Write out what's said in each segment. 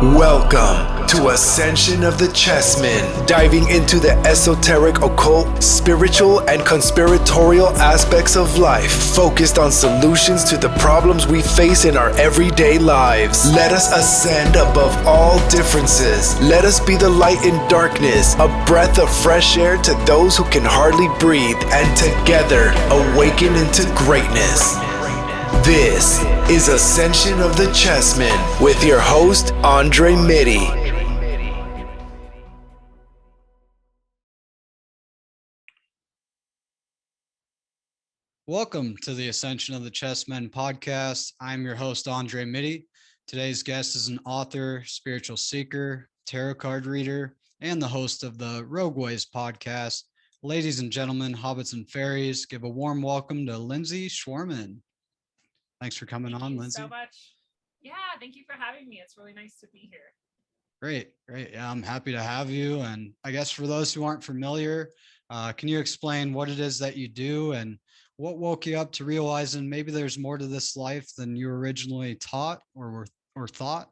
Welcome to Ascension of the Chessmen, diving into the esoteric, occult, spiritual, and conspiratorial aspects of life, focused on solutions to the problems we face in our everyday lives. Let us ascend above all differences. Let us be the light in darkness, a breath of fresh air to those who can hardly breathe, and together awaken into greatness. This is Ascension of the Chessmen with your host, Andre Mitty. Welcome to the Ascension of the Chessmen podcast. I'm your host, Andre Mitty. Today's guest is an author, spiritual seeker, tarot card reader, and the host of the Rogueways podcast. Ladies and gentlemen, hobbits and fairies, give a warm welcome to Lindsey Scharmyn. Thanks for coming on, Lindsey. Thank you so much. Yeah, thank you for having me. It's really nice to be here. Great. Yeah, I'm happy to have you. And I guess for those who aren't familiar, can you explain what it is that you do and what woke you up to realizing maybe there's more to this life than you originally taught or thought?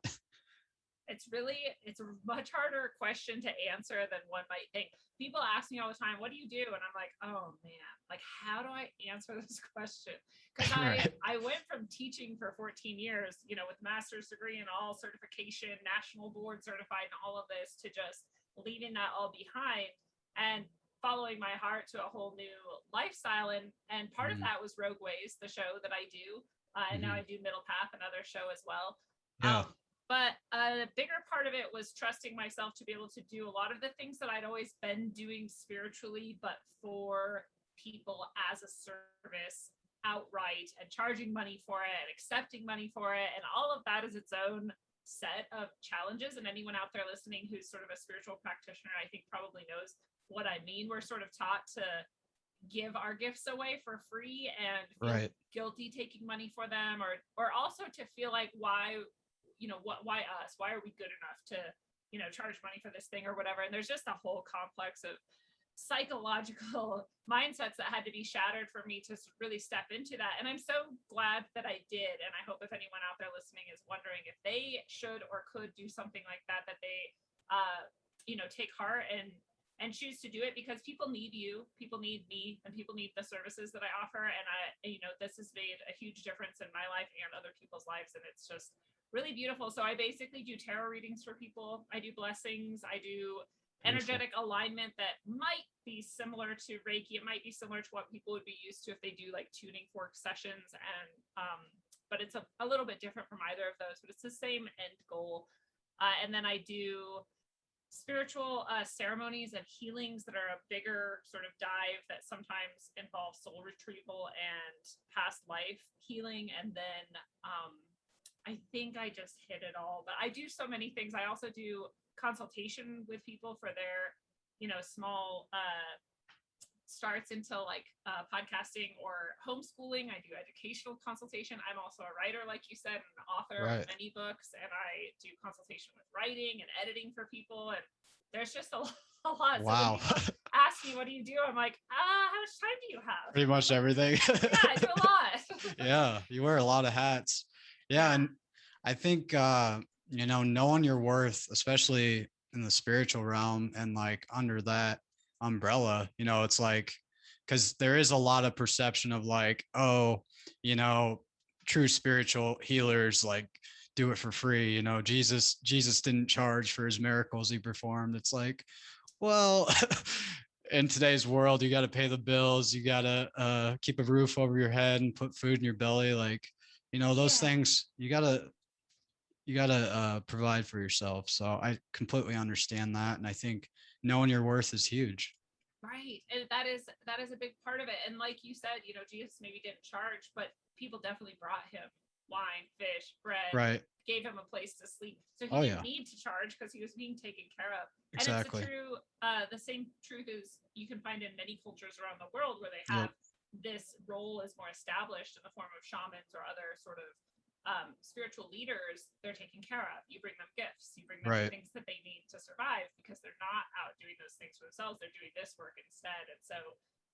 It's a much harder question to answer than one might think. People ask me all the time, what do you do? And I'm like, oh man, like, how do I answer this question? Because Right. I went from teaching for 14 years, with master's degree and all certification, national board certified and all of this, to just leaving that all behind and following my heart to a whole new lifestyle. And part of that was Rogueways, the show that I do. And now I do Middle Path, another show as well. Yeah. But a bigger part of it was trusting myself to be able to do a lot of the things that I'd always been doing spiritually, but for people as a service outright, and charging money for it and accepting money for it. And all of that is its own set of challenges. And anyone out there listening who's sort of a spiritual practitioner, I think probably knows what I mean. We're sort of taught to give our gifts away for free and feel guilty taking money for them, or also to feel like, why us? Why are we good enough to, charge money for this thing or whatever? And there's just a whole complex of psychological mindsets that had to be shattered for me to really step into that. And I'm so glad that I did. And I hope if anyone out there listening is wondering if they should or could do something like that, that they, take heart and choose to do it, because people need you, people need me, and people need the services that I offer. And this has made a huge difference in my life and other people's lives. And it's just really beautiful. So I basically do tarot readings for people. I do blessings. I do energetic alignment that might be similar to Reiki. It might be similar to what people would be used to if they do like tuning fork sessions. And but it's a little bit different from either of those, but it's the same end goal. And then I do spiritual ceremonies and healings that are a bigger sort of dive that sometimes involve soul retrieval and past life healing. And then I think I just hit it all, but I do so many things. I also do consultation with people for their, small starts into like podcasting or homeschooling. I do educational consultation. I'm also a writer, like you said, an author of many books, and I do consultation with writing and editing for people. And there's just a lot. Wow. So when people ask me, what do you do? I'm like, how much time do you have? Pretty much everything. Yeah, I do a lot. Yeah, you wear a lot of hats. Yeah, and I think knowing your worth, especially in the spiritual realm and like under that umbrella, it's like, because there is a lot of perception of like, true spiritual healers like do it for free. Jesus didn't charge for his miracles he performed. It's like, well, in today's world, you got to pay the bills, you got to keep a roof over your head and put food in your belly, like, those things you gotta provide for yourself. So I completely understand that. And I think knowing your worth is huge. Right. And that is a big part of it. And like you said, Jesus maybe didn't charge, but people definitely brought him wine, fish, bread, gave him a place to sleep. So he didn't need to charge because he was being taken care of. Exactly. And it's the same truth as you can find in many cultures around the world where they have this role is more established in the form of shamans or other sort of spiritual leaders. They're taken care of. You bring them gifts, you bring them things that they need to survive, because they're not out doing those things for themselves. They're doing this work instead. And so,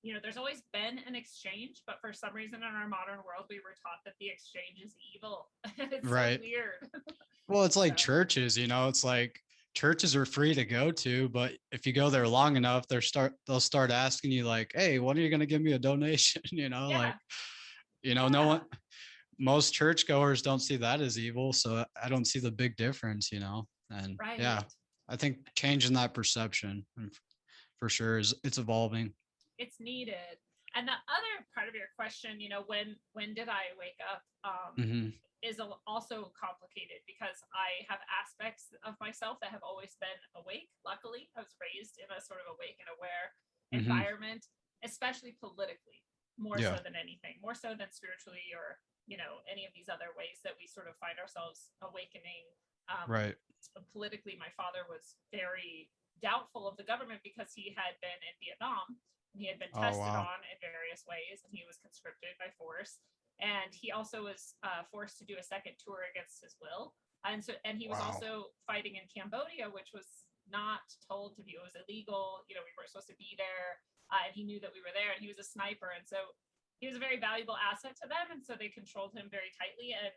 there's always been an exchange, but for some reason in our modern world, we were taught that the exchange is evil. It's so weird. Well, it's like So churches, it's like churches are free to go to, but if you go there long enough, they'll start asking you like, "Hey, when are you going to give me a donation?" Like, yeah, no yeah, one, most churchgoers don't see that as evil, so I don't see the big difference, and yeah, right. I think changing that perception for sure is it's evolving. It's needed. And the other part of your question, when did I wake up? Hmm. Is also complicated because I have aspects of myself that have always been awake. Luckily, I was raised in a sort of awake and aware Hmm. environment, especially politically, more Yeah. so than anything, more so than spiritually or, any of these other ways that we sort of find ourselves awakening. Um, Right. Politically, my father was very doubtful of the government because he had been in Vietnam and he had been Oh, tested wow. on in various ways and he was conscripted by force, and he also was forced to do a second tour against his will, and he was Wow. also fighting in Cambodia, which was not told to be, it was illegal, we weren't supposed to be there, and he knew that we were there, and he was a sniper, and so he was a very valuable asset to them, and so they controlled him very tightly, and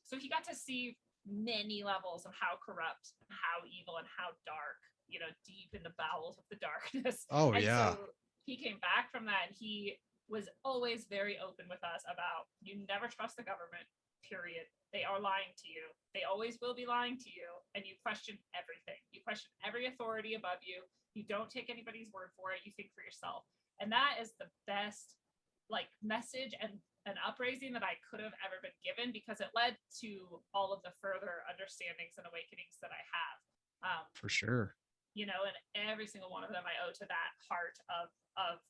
so he got to see many levels of how corrupt, how evil, and how dark, deep in the bowels of the darkness. Oh, And yeah. so he came back from that and he was always very open with us about, you never trust the government, period. They are lying to you. They always will be lying to you. And you question everything. You question every authority above you. You don't take anybody's word for it. You think for yourself. And that is the best like message and an upraising that I could have ever been given, because it led to all of the further understandings and awakenings that I have. For sure. And every single one of them I owe to that heart of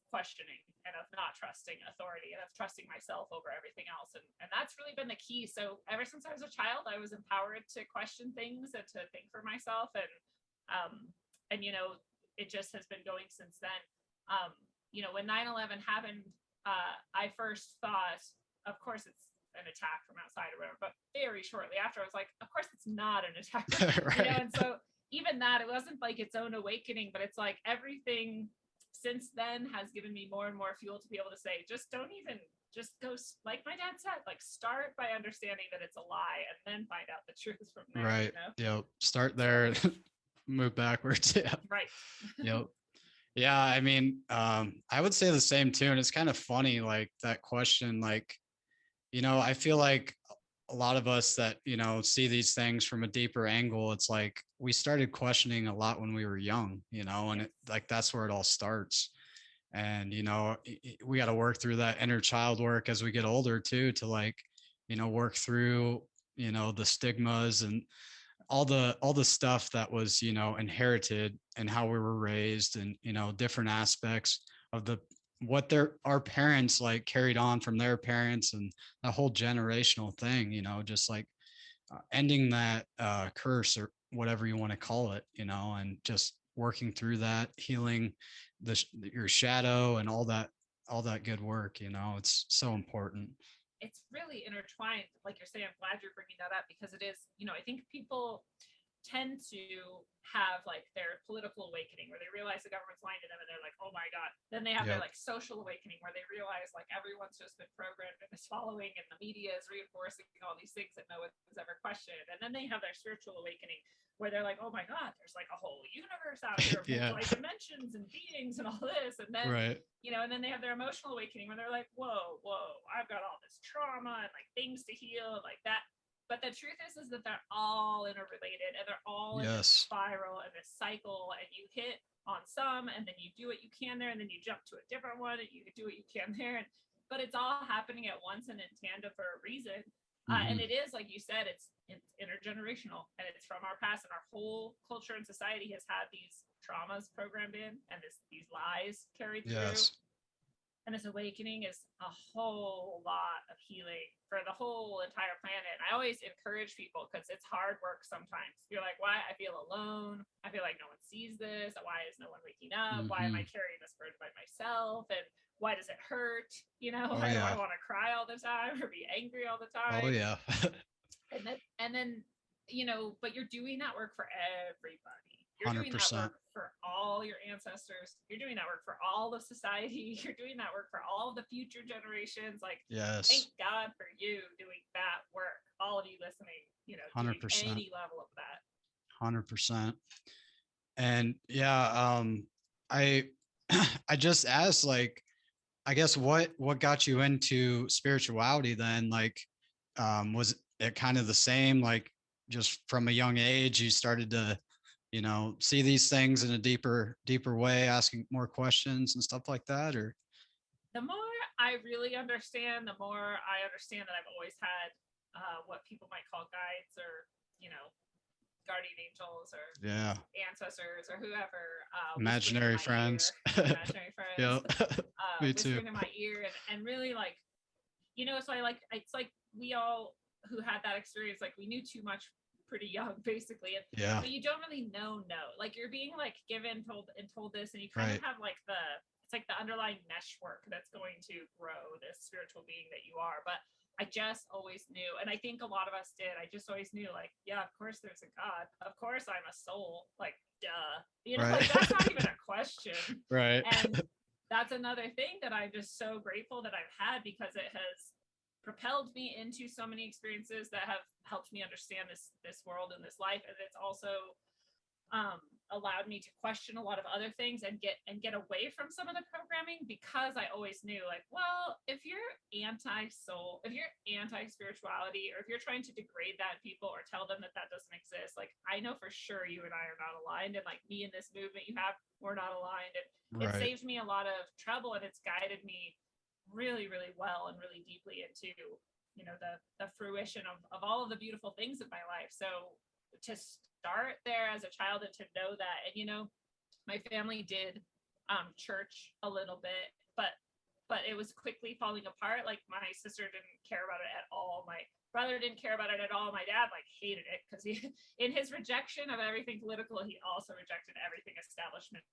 questioning and of not trusting authority and of trusting myself over everything else. And that's really been the key. So ever since I was a child, I was empowered to question things and to think for myself. And it just has been going since then. When 9/11 happened, I first thought, of course, it's an attack from outside or whatever. But very shortly after, I was like, of course, it's not an attack. Right. And so even that, it wasn't like its own awakening, but it's like everything since then has given me more and more fuel to be able to say, just don't even, just go, like my dad said, like start by understanding that it's a lie and then find out the truth from there, Right. Yep. Start there, So, move backwards. Yeah. right. Yep. Yeah. I mean, I would say the same too. And it's kind of funny, like that question, like, I feel like a lot of us that, see these things from a deeper angle, it's like we started questioning a lot when we were young, and Yes. like that's where it all starts. And, we got to work through that inner child work as we get older too, to like, work through, the stigmas and all the stuff that was inherited and how we were raised, and different aspects of the what our parents like carried on from their parents, and the whole generational thing, just like ending that curse or whatever you want to call it, and just working through that, healing your shadow and all that good work, it's so important. It's really intertwined. Like you're saying, I'm glad you're bringing that up because it is, I think people tend to have like their political awakening where they realize the government's lying to them and they're like, oh my God. Then they have their Yep. like social awakening where they realize like everyone's just been programmed and is following and the media is reinforcing all these things that no one's ever questioned. And then they have their spiritual awakening where they're like, oh my God, there's like a whole universe out here of Yeah. multi-dimensions and beings and all this. And then, Right. and then they have their emotional awakening where they're like, whoa, I've got all this trauma and like things to heal, like that. But the truth is that they're all interrelated and they're all in this Yes. spiral and this cycle. And you hit on some, and then you do what you can there, and then you jump to a different one, and you do what you can there. But it's all happening at once and in tandem for a reason. And it is, like you said, it's intergenerational, and it's from our past, and our whole culture and society has had these traumas programmed in, and these lies carried through. Yes. And this awakening is a whole lot of healing for the whole entire planet. And I always encourage people because it's hard work sometimes. You're like, why? I feel alone. I feel like no one sees this. Why is no one waking up? Why am I carrying this burden by myself? And why does it hurt? Oh, Why do I yeah. want to cry all the time or be angry all the Oh, time? yeah. And then, but you're doing that work for everybody. You're doing that 100%. work for all your ancestors. You're doing that work for all of society. You're doing that work for all of the future generations. Like, thank Yes. God for you doing that work. All of you listening, doing 100%. any level of that. 100%. And yeah, I I just asked, like, I guess what got you into spirituality then? Like, was it kind of the same, like just from a young age you started to, see these things in a deeper way, asking more questions and stuff like that? Or The more I really understand, the more I understand that I've always had what people might call guides, or, guardian angels, or yeah, ancestors, or whoever, whispering in imaginary my ear, friends. imaginary friends, Yeah. Me too. whispering in my ear, and really, like, so it's like we all who had that experience, like, we knew too much pretty young, basically. Yeah. But you don't really know, like, you're being like given, told this, and you kind Right. of have like it's like the underlying meshwork that's going to grow this spiritual being that you are. But I just always knew, and I think a lot of us did. I just always knew, like, yeah, of course there's a God. Of course I'm a soul. Like, duh. Right. Like, that's not even a question. Right. And that's another thing that I'm just so grateful that I've had, because it has propelled me into so many experiences that have helped me understand this world and this life. And it's also allowed me to question a lot of other things and get away from some of the programming, because I always knew, like, well, if you're anti-soul, if you're anti-spirituality, or if you're trying to degrade that in people or tell them that that doesn't exist, like, I know for sure you and I are not aligned, and like me in this movement you have, we're not aligned. And it Right. saves me a lot of trouble, and it's guided me really, really well and really deeply into, the fruition of all of the beautiful things in my life. So to start there as a child, and to know that, and my family did church a little bit, but it was quickly falling apart. Like, my sister didn't care about it at all. My brother didn't care about it at all. My dad, like, hated it, because he, in his rejection of everything political, he also rejected everything establishment,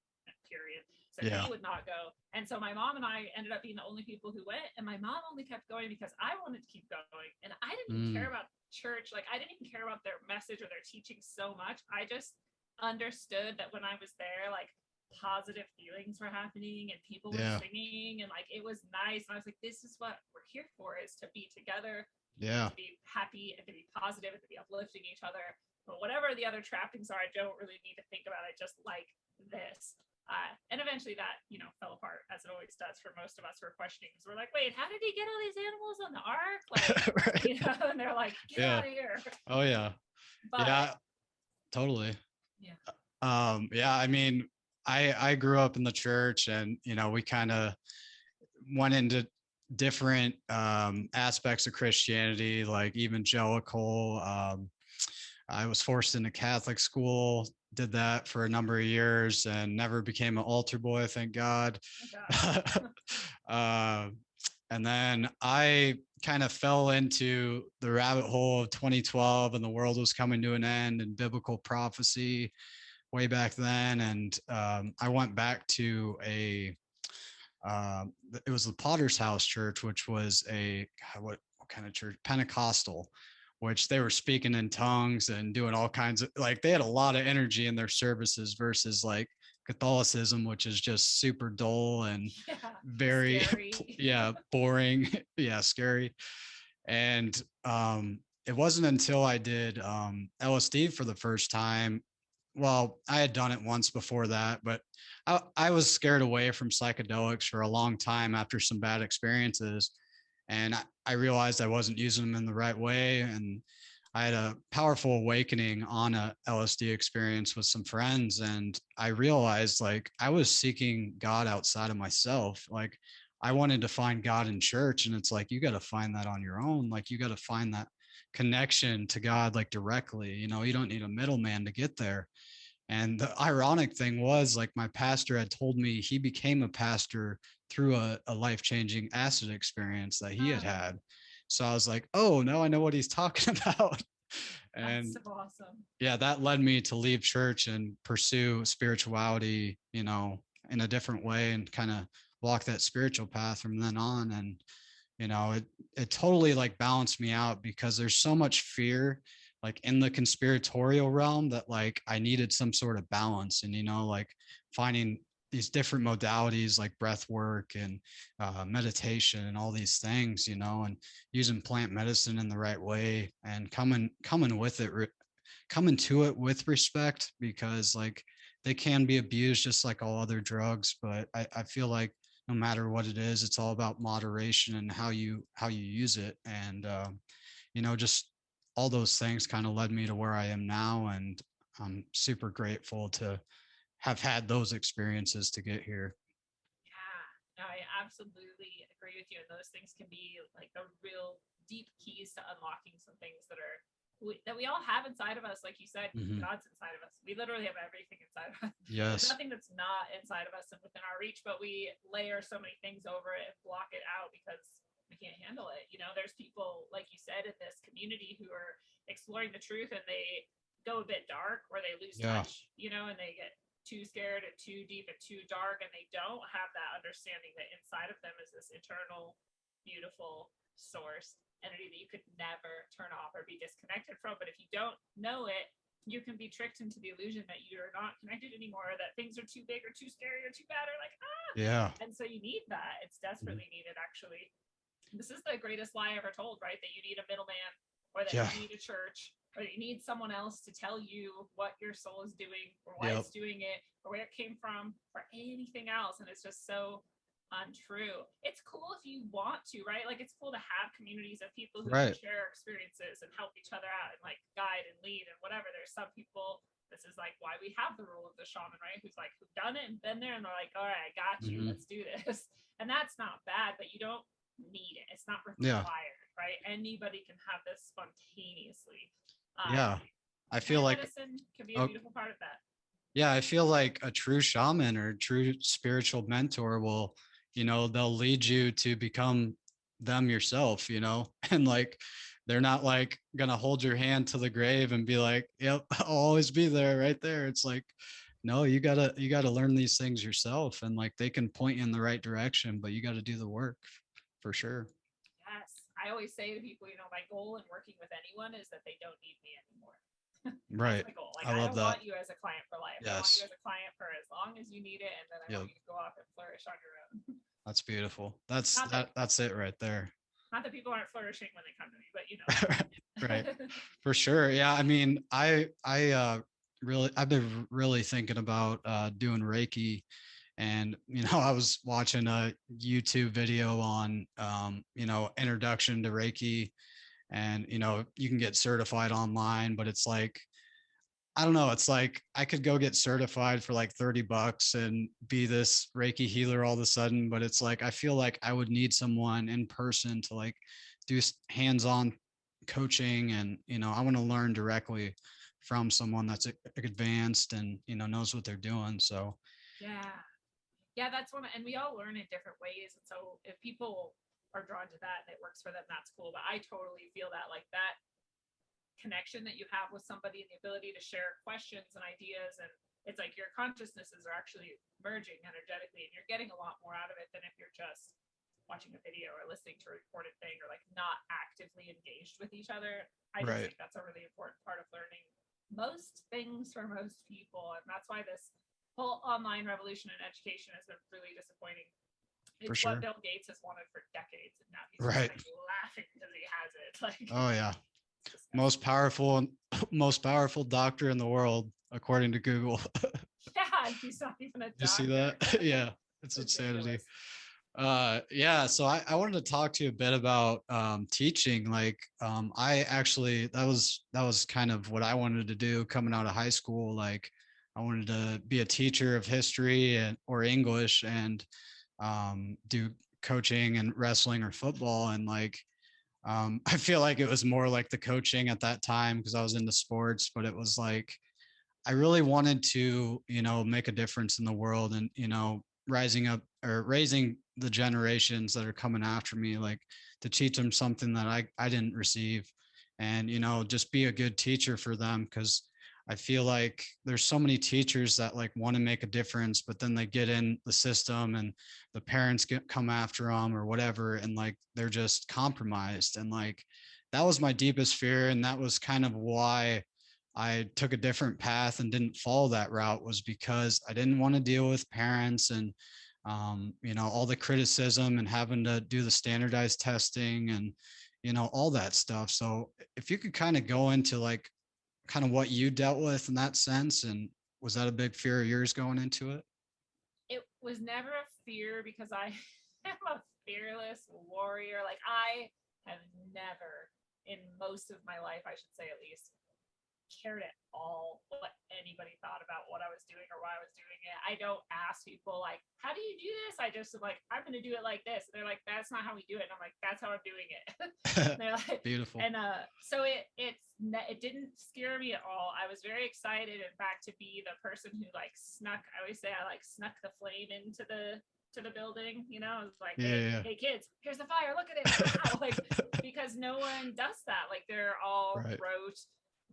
period. So Yeah. he would not go. And so my mom and I ended up being the only people who went. And my mom only kept going because I wanted to keep going. And I didn't even care about church. Like, I didn't even care about their message or their teaching so much. I just understood that when I was there, like, positive feelings were happening and people were singing, and like, it was nice. And I was like, this is what we're here for, is to be together, Yeah. to be happy, and to be positive, and to be uplifting each other. But whatever the other trappings are, I don't really need to think about. I just like this. And eventually that, fell apart, as it always does for most of us who are questioning. So we're like, wait, how did he get all these animals on the ark? Like, Right. And they're like, get out of here. Oh yeah. But, yeah. Totally. Yeah. Yeah. I mean, I grew up in the church, and we kind of went into different aspects of Christianity, like evangelical. I was forced into Catholic school, did that for a number of years, and never became an altar boy, thank God. And then I kind of fell into the rabbit hole of 2012, and the world was coming to an end, and biblical prophecy way back then. And I went back to it was the Potter's House Church, which was what kind of church? Pentecostal, which they were speaking in tongues and doing all kinds of, like, they had a lot of energy in their services versus like Catholicism, which is just super dull and very boring. Yeah, scary. And it wasn't until I did LSD for the first time. Well, I had done it once before that, but I was scared away from psychedelics for a long time after some bad experiences. And I realized I wasn't using them in the right way. And I had a powerful awakening on a LSD experience with some friends. And I realized, like, I was seeking God outside of myself. Like, I wanted to find God in church. And it's like, you got to find that on your own. Like, you got to find that connection to God, like, directly. You don't need a middleman to get there. And the ironic thing was, like, my pastor had told me he became a pastor through a life-changing acid experience that he had had. So I was like, oh, now I know what he's talking about. And that's so awesome. Yeah, that led me to leave church and pursue spirituality, in a different way, and kind of walk that spiritual path from then on. And it totally, like, balanced me out, because there's so much fear. like in the conspiratorial realm, that like I needed some sort of balance, and, like finding these different modalities like breath work and meditation and all these things, and using plant medicine in the right way, and coming to it with respect, because like they can be abused just like all other drugs. But I feel like no matter what it is, it's all about moderation and how you use it. And just all those things kind of led me to where I am now, and I'm super grateful to have had those experiences to get here. Yeah, no, I absolutely agree with you. And those things can be like the real deep keys to unlocking some things that we all have inside of us. Like you said, Mhm. God's inside of us. We literally have everything inside of us. There's Yes. nothing that's not inside of us and within our reach, but we layer so many things over it and block it out because we can't handle it. There's people, like you said, in this community who are exploring the truth, and they go a bit dark, or they lose Yeah. touch, and they get too scared and too deep and too dark, and they don't have that understanding that inside of them is this eternal, beautiful source entity that you could never turn off or be disconnected from. But if you don't know it, you can be tricked into the illusion that you're not connected anymore, or that things are too big or too scary or too bad, or like, Yeah. And so you need that. It's desperately needed, actually. This is the greatest lie ever told, right? That you need a middleman, or that Yeah. you need a church, or that you need someone else to tell you what your soul is doing, or why Yep. it's doing it, or where it came from, or anything else. And it's just so untrue. It's cool if you want to, right? Like, it's cool to have communities of people who can Right. share experiences and help each other out and like guide and lead and whatever. There's some people, this is like why we have the role of the shaman, right? Who's like, who've done it and been there, and they're like, all right, I got you, Mhm. let's do this. And that's not bad, but you don't need it. It's not Yeah. required, right? Anybody can have this spontaneously. Yeah. I feel Plant like medicine can be a beautiful part of that. Yeah, I feel like a true shaman or a true spiritual mentor will, they'll lead you to become them yourself, and like they're not like gonna hold your hand to the grave and be like, yep, I'll always be there right there. It's like, no, you gotta learn these things yourself, and like they can point you in the right direction, but you gotta do the work for sure. Yes. I always say to people, my goal in working with anyone is that they don't need me anymore. Right. That's my goal. Like, I I love don't that. want you as a client for life. I want you Yes. as a client for as long as you need it, and then I Yep. want you to go off and flourish on your own. That's beautiful. That's Not that that's it right there. not that people aren't flourishing when they come to me, but Right. For sure. Yeah. I mean, I've been really thinking about doing Reiki, and I was watching a YouTube video on introduction to Reiki, and you can get certified online, but it's like, I don't know, it's like I could go get certified for like $30 and be this Reiki healer all of a sudden, but it's like I feel like I would need someone in person to like do hands-on coaching, and I want to learn directly from someone that's advanced and knows what they're doing. So yeah, that's one. And we all learn in different ways. And so if people are drawn to that and it works for them, that's cool. But I totally feel that, like, that connection that you have with somebody and the ability to share questions and ideas, and it's like your consciousnesses are actually merging energetically, and you're getting a lot more out of it than if you're just watching a video or listening to a recorded thing, or like not actively engaged with each other. I just right. think that's a really important part of learning most things for most people, and that's why this whole online revolution in education has been really disappointing. It's For what sure. Bill Gates has wanted for decades, and now he's Right. just like laughing because he has it. Like, Oh yeah. Most powerful doctor in the world, according to Google. yeah, he's not even a doctor. You see that? Yeah, it's insanity. Yeah, so I wanted to talk to you a bit about teaching. Like, I actually, that was kind of what I wanted to do coming out of high school. Like, I wanted to be a teacher of history or English, and do coaching and wrestling or football. And like, I feel like it was more like the coaching at that time because I was into sports, but it was like I really wanted to, make a difference in the world, and, rising up or raising the generations that are coming after me, like to teach them something that I didn't receive, and, just be a good teacher for them. Because I feel like there's so many teachers that like want to make a difference, but then they get in the system and the parents come after them or whatever, and like they're just compromised, and like that was my deepest fear. And that was kind of why I took a different path and didn't follow that route, was because I didn't want to deal with parents and, all the criticism and having to do the standardized testing and, all that stuff. So if you could kind of go into like kind of what you dealt with in that sense, and was that a big fear of yours going into it? It was never a fear because I am a fearless warrior. Like I have never, in most of my life, I should say at least, cared at all what anybody thought about what I was doing or why I was doing it. I don't ask people like, how do you do this? I just am like, I'm going to do it like this. And they're like, that's not how we do it. And I'm like, that's how I'm doing it. And they're like, Beautiful. And so it didn't scare me at all. I was very excited, in fact, to be the person who like snuck. I always say I like snuck the flame into the building. I was like, hey kids, here's the fire. Look at it. Wow. Like, because no one does that. Like they're all rote,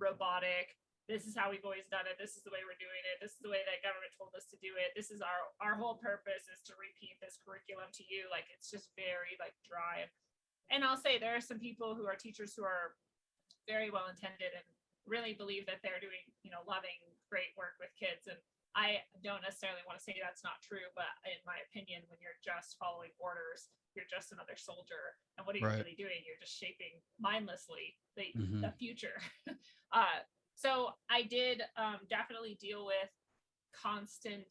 robotic. This is how we've always done it. This is the way we're doing it. This is the way that government told us to do it. This is our whole purpose is to repeat this curriculum to you. Like it's just very like dry. And I'll say there are some people who are teachers who are very well intended and really believe that they're doing, loving, great work with kids. And I don't necessarily want to say that's not true, but in my opinion, when you're just following orders, you're just another soldier. And what are you really doing? You're just shaping mindlessly the future. So I did definitely deal with constant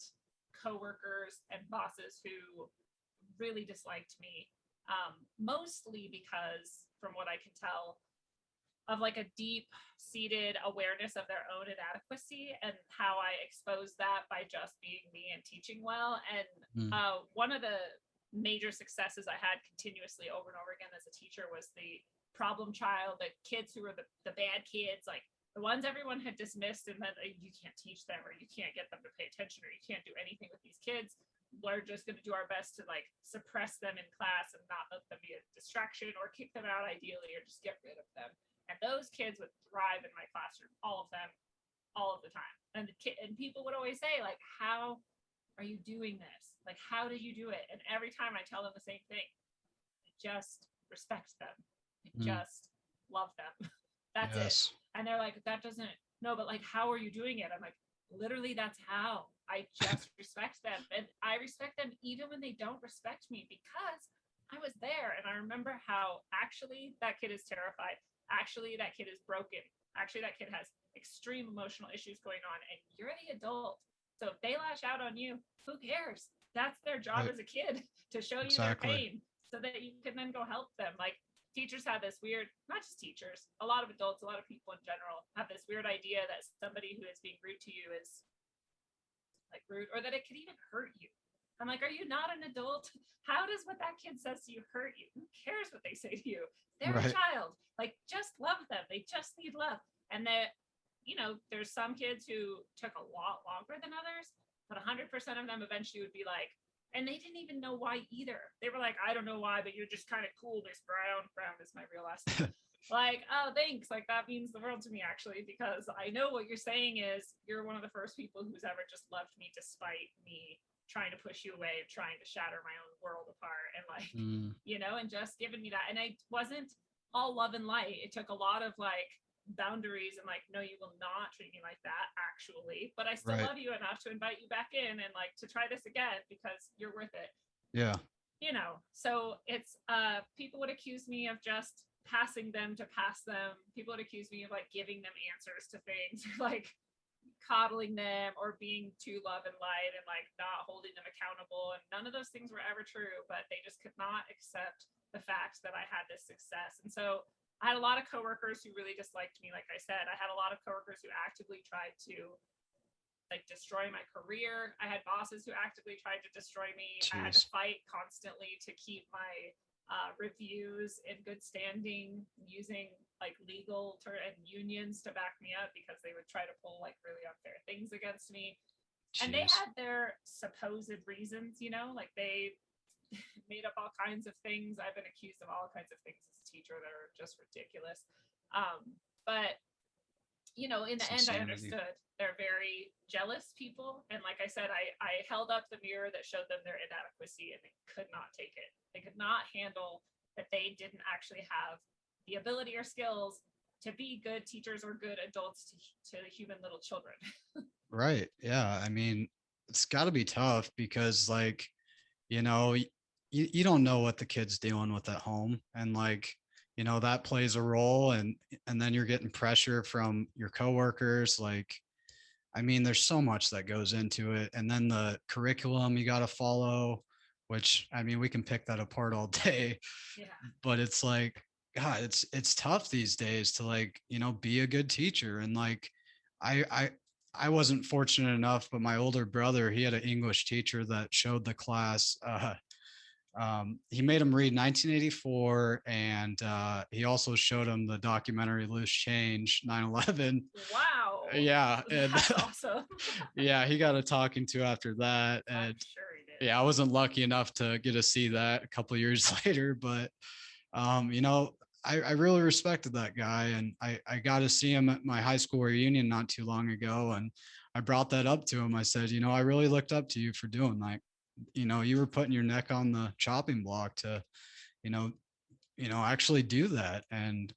coworkers and bosses who really disliked me, mostly because, from what I can tell, of like a deep-seated awareness of their own inadequacy and how I exposed that by just being me and teaching well. And one of the major successes I had continuously over and over again as a teacher was the problem child, the kids who were the bad kids, like the ones everyone had dismissed and then you can't teach them or you can't get them to pay attention or you can't do anything with these kids. We're just going to do our best to like suppress them in class and not let them be a distraction or kick them out ideally or just get rid of them. And those kids would thrive in my classroom, all of them, all of the time. And people would always say, like, how are you doing this? Like, how did you do it? And every time I tell them the same thing, just respect them. Just love them. That's it. And they're like, that doesn't, no, but like, how are you doing it? I'm like, literally, that's how. I just respect them. And I respect them even when they don't respect me because I was there. And I remember how actually that kid is terrified. Actually, that kid is broken. Actually, that kid has extreme emotional issues going on, and you're the adult. So if they lash out on you, who cares? That's their job as a kid, to show you their pain so that you can then go help them. Like teachers have this weird, not just teachers, a lot of adults, a lot of people in general have this weird idea that somebody who is being rude to you is like rude, or that it could even hurt you. I'm like, are you not an adult? How does what that kid says to you hurt you? Who cares what they say to you? They're a child. Like, just love them. They just need love. And that, there's some kids who took a lot longer than others, but 100% of them eventually would be like, and they didn't even know why either. They were like, I don't know why, but you're just kind of cool, Miss Brown. Brown is my real last name. Like, oh, thanks. Like, that means the world to me, actually, because I know what you're saying is you're one of the first people who's ever just loved me despite me trying to push you away, trying to shatter my own world apart, and like, and just giving me that. And I wasn't all love and light. It took a lot of like boundaries and like, no, you will not treat me like that, actually. But I still love you enough to invite you back in and like to try this again because you're worth it. Yeah. So it's people would accuse me of just passing them to pass them. People would accuse me of like giving them answers to things, like coddling them or being too love and light and like not holding them accountable. And none of those things were ever true, but they just could not accept the fact that I had this success. And so I had a lot of coworkers who really disliked me. Like I said, I had a lot of coworkers who actively tried to like destroy my career. I had bosses who actively tried to destroy me. I had to fight constantly to keep my reviews in good standing, using like legal and unions to back me up because they would try to pull like really unfair things against me. And they had their supposed reasons, like they made up all kinds of things. I've been accused of all kinds of things as a teacher that are just ridiculous. But in the end, I understood they're very jealous people. And like I said, I held up the mirror that showed them their inadequacy, and they could not take it. They could not handle that they didn't actually have the ability or skills to be good teachers or good adults to human little children. Right. Yeah. I mean, it's got to be tough because, like, you don't know what the kid's dealing with at home. And, like, that plays a role. And then you're getting pressure from your coworkers. Like, I mean, there's so much that goes into it. And then the curriculum you got to follow, which, I mean, we can pick that apart all day, Yeah. but it's like, God, it's tough these days to, like, be a good teacher. And, like, I, I, I wasn't fortunate enough, but my older brother, he had an English teacher that showed the class. He made him read 1984, and he also showed him the documentary Loose Change, 9/11. Wow. Yeah, and That's awesome. yeah, he got a talking to after that, I'm and sure he did. yeah, I wasn't lucky enough to get to see that a couple of years later, but I really respected that guy, and I got to see him at my high school reunion not too long ago, and I brought that up to him. I said, I really looked up to you for doing that. You were putting your neck on the chopping block to, you know, actually do that. And,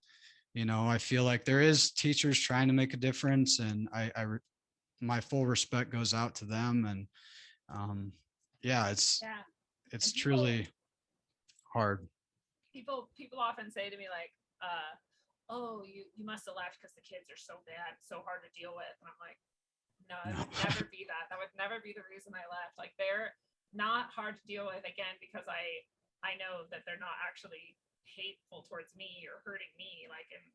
I feel like there is teachers trying to make a difference, and my full respect goes out to them. And yeah, it's And truly hard. people often say to me like, oh, you must have left because the kids are so bad, so hard to deal with. And I'm like, no, it would never be that. That would never be the reason I left. Like, they're not hard to deal with, again, because I know that they're not actually hateful towards me or hurting me, like, and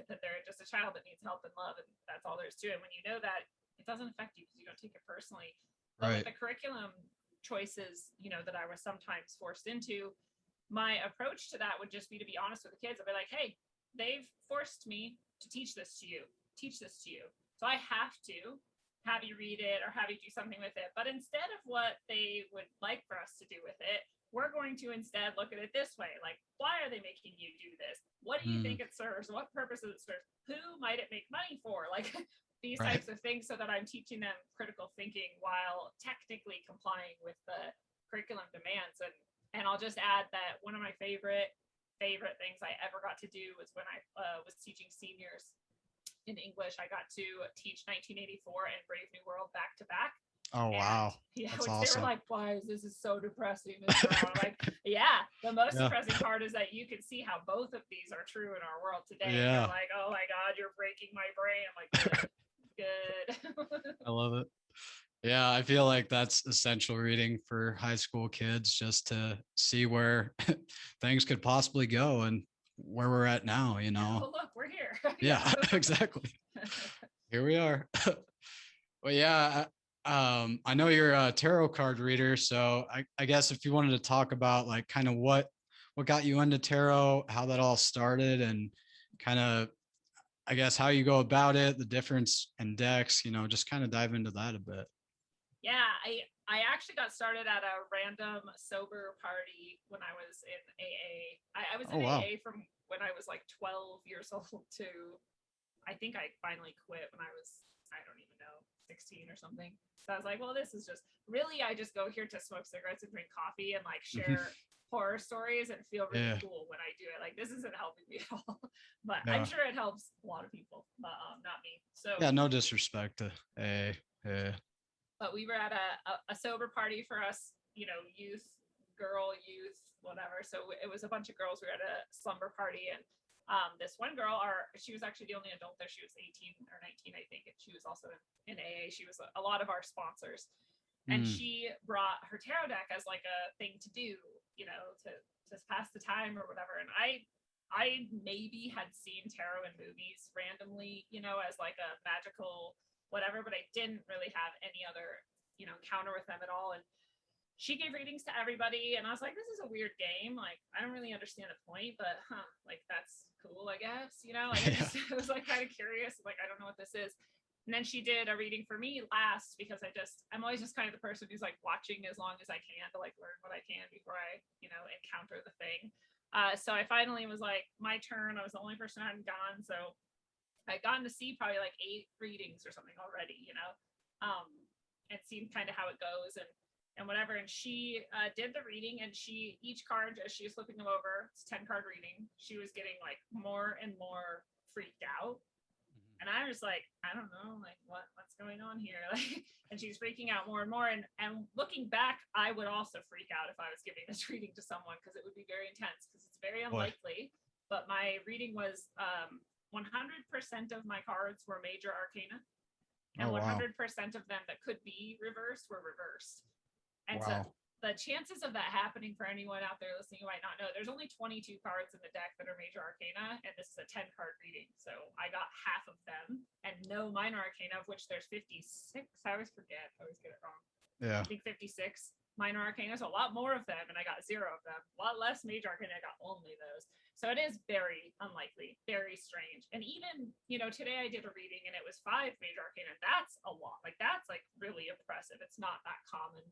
that they're just a child that needs help and love, and that's all there is to it. When you know that, it doesn't affect you because you don't take it personally. But with the curriculum choices, that I was sometimes forced into, my approach to that would just be to be honest with the kids. I'd be like, hey, they've forced me to teach this to you. So I have to have you read it or have you do something with it. But instead of what they would like for us to do with it, we're going to instead look at it this way. Like, why are they making you do this? What do you think it serves? What purpose does it serve? Who might it make money for? Like, these types of things, so that I'm teaching them critical thinking while technically complying with the curriculum demands. And I'll just add that one of my favorite things I ever got to do was when I was teaching seniors in English. I got to teach 1984 and Brave New World back to back. Oh, wow. Yeah, that's which awesome. they were like, why this is so depressing. I'm like, yeah, the most depressing part is that you can see how both of these are true in our world today. Yeah. You're like, oh my God, you're breaking my brain. I'm like, good. I love it. Yeah, I feel like that's essential reading for high school kids, just to see where things could possibly go and where we're at now, Oh, look, we're here. Yeah, exactly. Here we are. Well, yeah, I know you're a tarot card reader, so I guess if you wanted to talk about, like, kind of what got you into tarot, how that all started, and kind of, I guess, how you go about it, the difference in decks, just kind of dive into that a bit. Yeah, I actually got started at a random sober party when I was in AA. I was in AA from when I was like 12 years old to, I think I finally quit when I was, I don't even know, 16 or something. So I was like, well, this is just really, I just go here to smoke cigarettes and drink coffee and like share horror stories and feel really cool when I do it. Like, this isn't helping me at all, but I'm sure it helps a lot of people, but not me. So yeah, no disrespect to AA. Yeah. But we were at a sober party for us, youth, whatever. So it was a bunch of girls. We were at a slumber party, and this one girl, she was actually the only adult there. She was 18 or 19, I think, and she was also in AA. She was a lot of our sponsors, and she brought her tarot deck as like a thing to do, to pass the time or whatever. And I maybe had seen tarot in movies randomly, as like a magical whatever, but I didn't really have any other, encounter with them at all. And she gave readings to everybody, and I was like, this is a weird game. Like, I don't really understand the point, but like, that's cool, I guess, like, I was like kind of curious, like, I don't know what this is. And then she did a reading for me last, because I'm always just kind of the person who's like watching as long as I can to like learn what I can before I, encounter the thing. So I finally was like, my turn. I was the only person who hadn't gone, so I'd gotten to see probably like 8 readings or something already, and seen kind of how it goes. And and whatever. And she did the reading, and each card, as she was flipping them over, it's 10 card reading, she was getting like more and more freaked out. And I was like, I don't know, like what's going on here? Like, and she's freaking out more and more. And looking back, I would also freak out if I was giving this reading to someone, because it would be very intense, because it's very unlikely. But my reading was 100% of my cards were major arcana, and 100% of them that could be reversed were reversed. And so the chances of that happening, for anyone out there listening who might not know, there's only 22 cards in the deck that are major arcana, and this is a 10 card reading. So I got half of them, and no minor arcana, of which there's 56. I always forget. I always get it wrong. Yeah. I think 56 minor arcana, so a lot more of them, and I got 0 of them. A lot less major arcana, I got only those. So it is very unlikely, very strange. And even, today I did a reading and it was 5 major arcana. That's a lot. Like, that's like really impressive. It's not that common.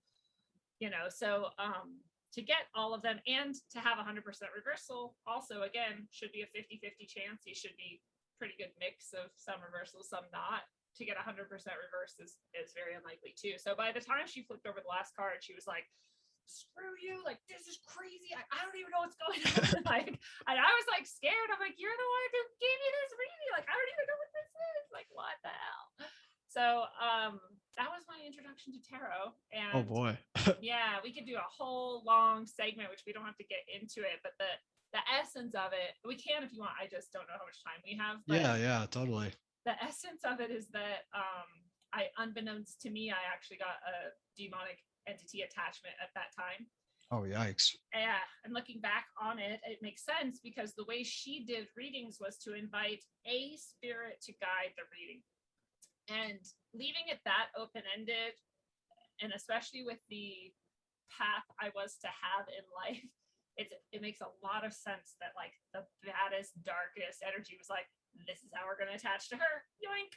So to get all of them and to have 100% reversal also, again, should be a 50-50 chance. You should be pretty good mix of some reversals, some not. To get 100% reverse is very unlikely too. So by the time she flipped over the last card, she was like, screw you, like, this is crazy. I don't even know what's going on. Like, and I was like scared. I'm like, you're the one who gave me this reading. Like, I don't even know what this is. Like, what the hell? So that was my introduction to tarot. And oh boy. Yeah, we could do a whole long segment, which we don't have to get into it, but the essence of it, we can if you want. I just don't know how much time we have. But yeah, totally. the essence of it is that unbeknownst to me, I actually got a demonic entity attachment at that time. Oh, yikes. Yeah, and looking back on it, it makes sense, because the way she did readings was to invite a spirit to guide the reading. And leaving it that open-ended, and especially with the path I was to have in life, it makes a lot of sense that like the baddest, darkest energy was like, this is how we're going to attach to her. Yoink.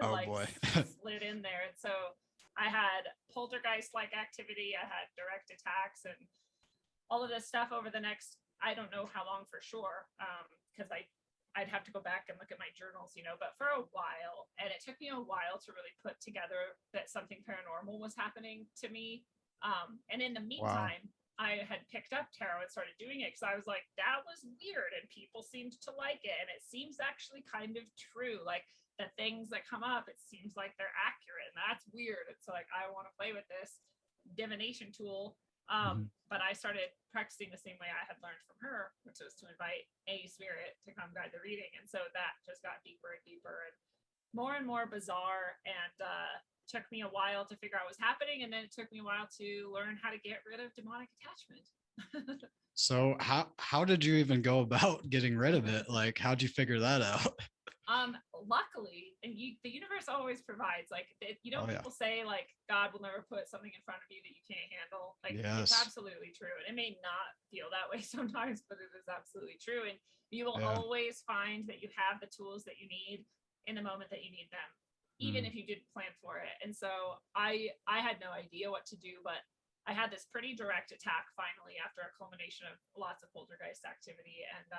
Oh, like, boy. slid in there. And so I had poltergeist-like activity. I had direct attacks and all of this stuff over the next, I don't know how long for sure, because I'd have to go back and look at my journals, but for a while. And it took me a while to really put together that something paranormal was happening to me. And in the meantime, I had picked up tarot and started doing it because I was like, that was weird, and people seemed to like it. And it seems actually kind of true. Like, the things that come up, it seems like they're accurate, and that's weird. It's like, I want to play with this divination tool. But I started practicing the same way I had learned from her, which was to invite a spirit to come guide the reading. And so that just got deeper and deeper and more bizarre, and took me a while to figure out what was happening. And then it took me a while to learn how to get rid of demonic attachment. So how did you even go about getting rid of it? Like, how'd you figure that out? Luckily, and the universe always provides, like, people say like God will never put something in front of you that you can't handle. Like, yes. It's absolutely true. And it may not feel that way sometimes, but it is absolutely true. And you will always find that you have the tools that you need in the moment that you need them, even if you didn't plan for it. And so I had no idea what to do, but I had this pretty direct attack finally after a culmination of lots of poltergeist activity. And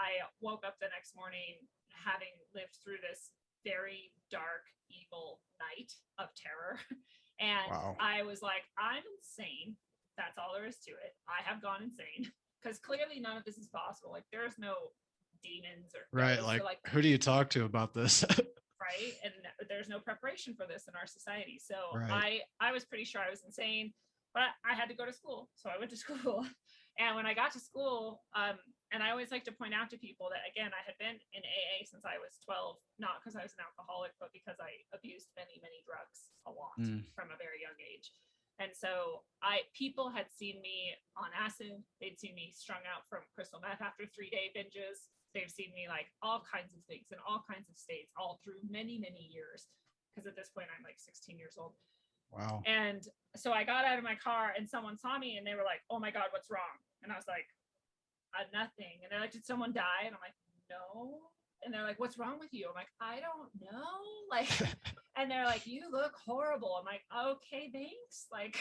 I woke up the next morning having lived through this very dark, evil night of terror. And I was like, I'm insane. That's all there is to it. I have gone insane, because clearly none of this is possible. Like, there's no demons or right. Like, who do you talk to about this? Right. And there's no preparation for this in our society. So right. I was pretty sure I was insane, but I had to go to school. So I went to school. And when I got to school, and I always like to point out to people that, again, I had been in AA since I was 12, not because I was an alcoholic, but because I abused many, many drugs a lot from a very young age. And so people had seen me on acid. They'd seen me strung out from crystal meth after 3-day binges. They've seen me like all kinds of things in all kinds of states, all through many, many years. Because at this point, I'm like 16 years old. Wow. And so I got out of my car and someone saw me and they were like, oh my God, what's wrong? And I was like, nothing. And they're like, did someone die? And I'm like, no. And they're like, what's wrong with you? I'm like, I don't know. Like, and they're like, you look horrible. I'm like, okay, thanks. Like,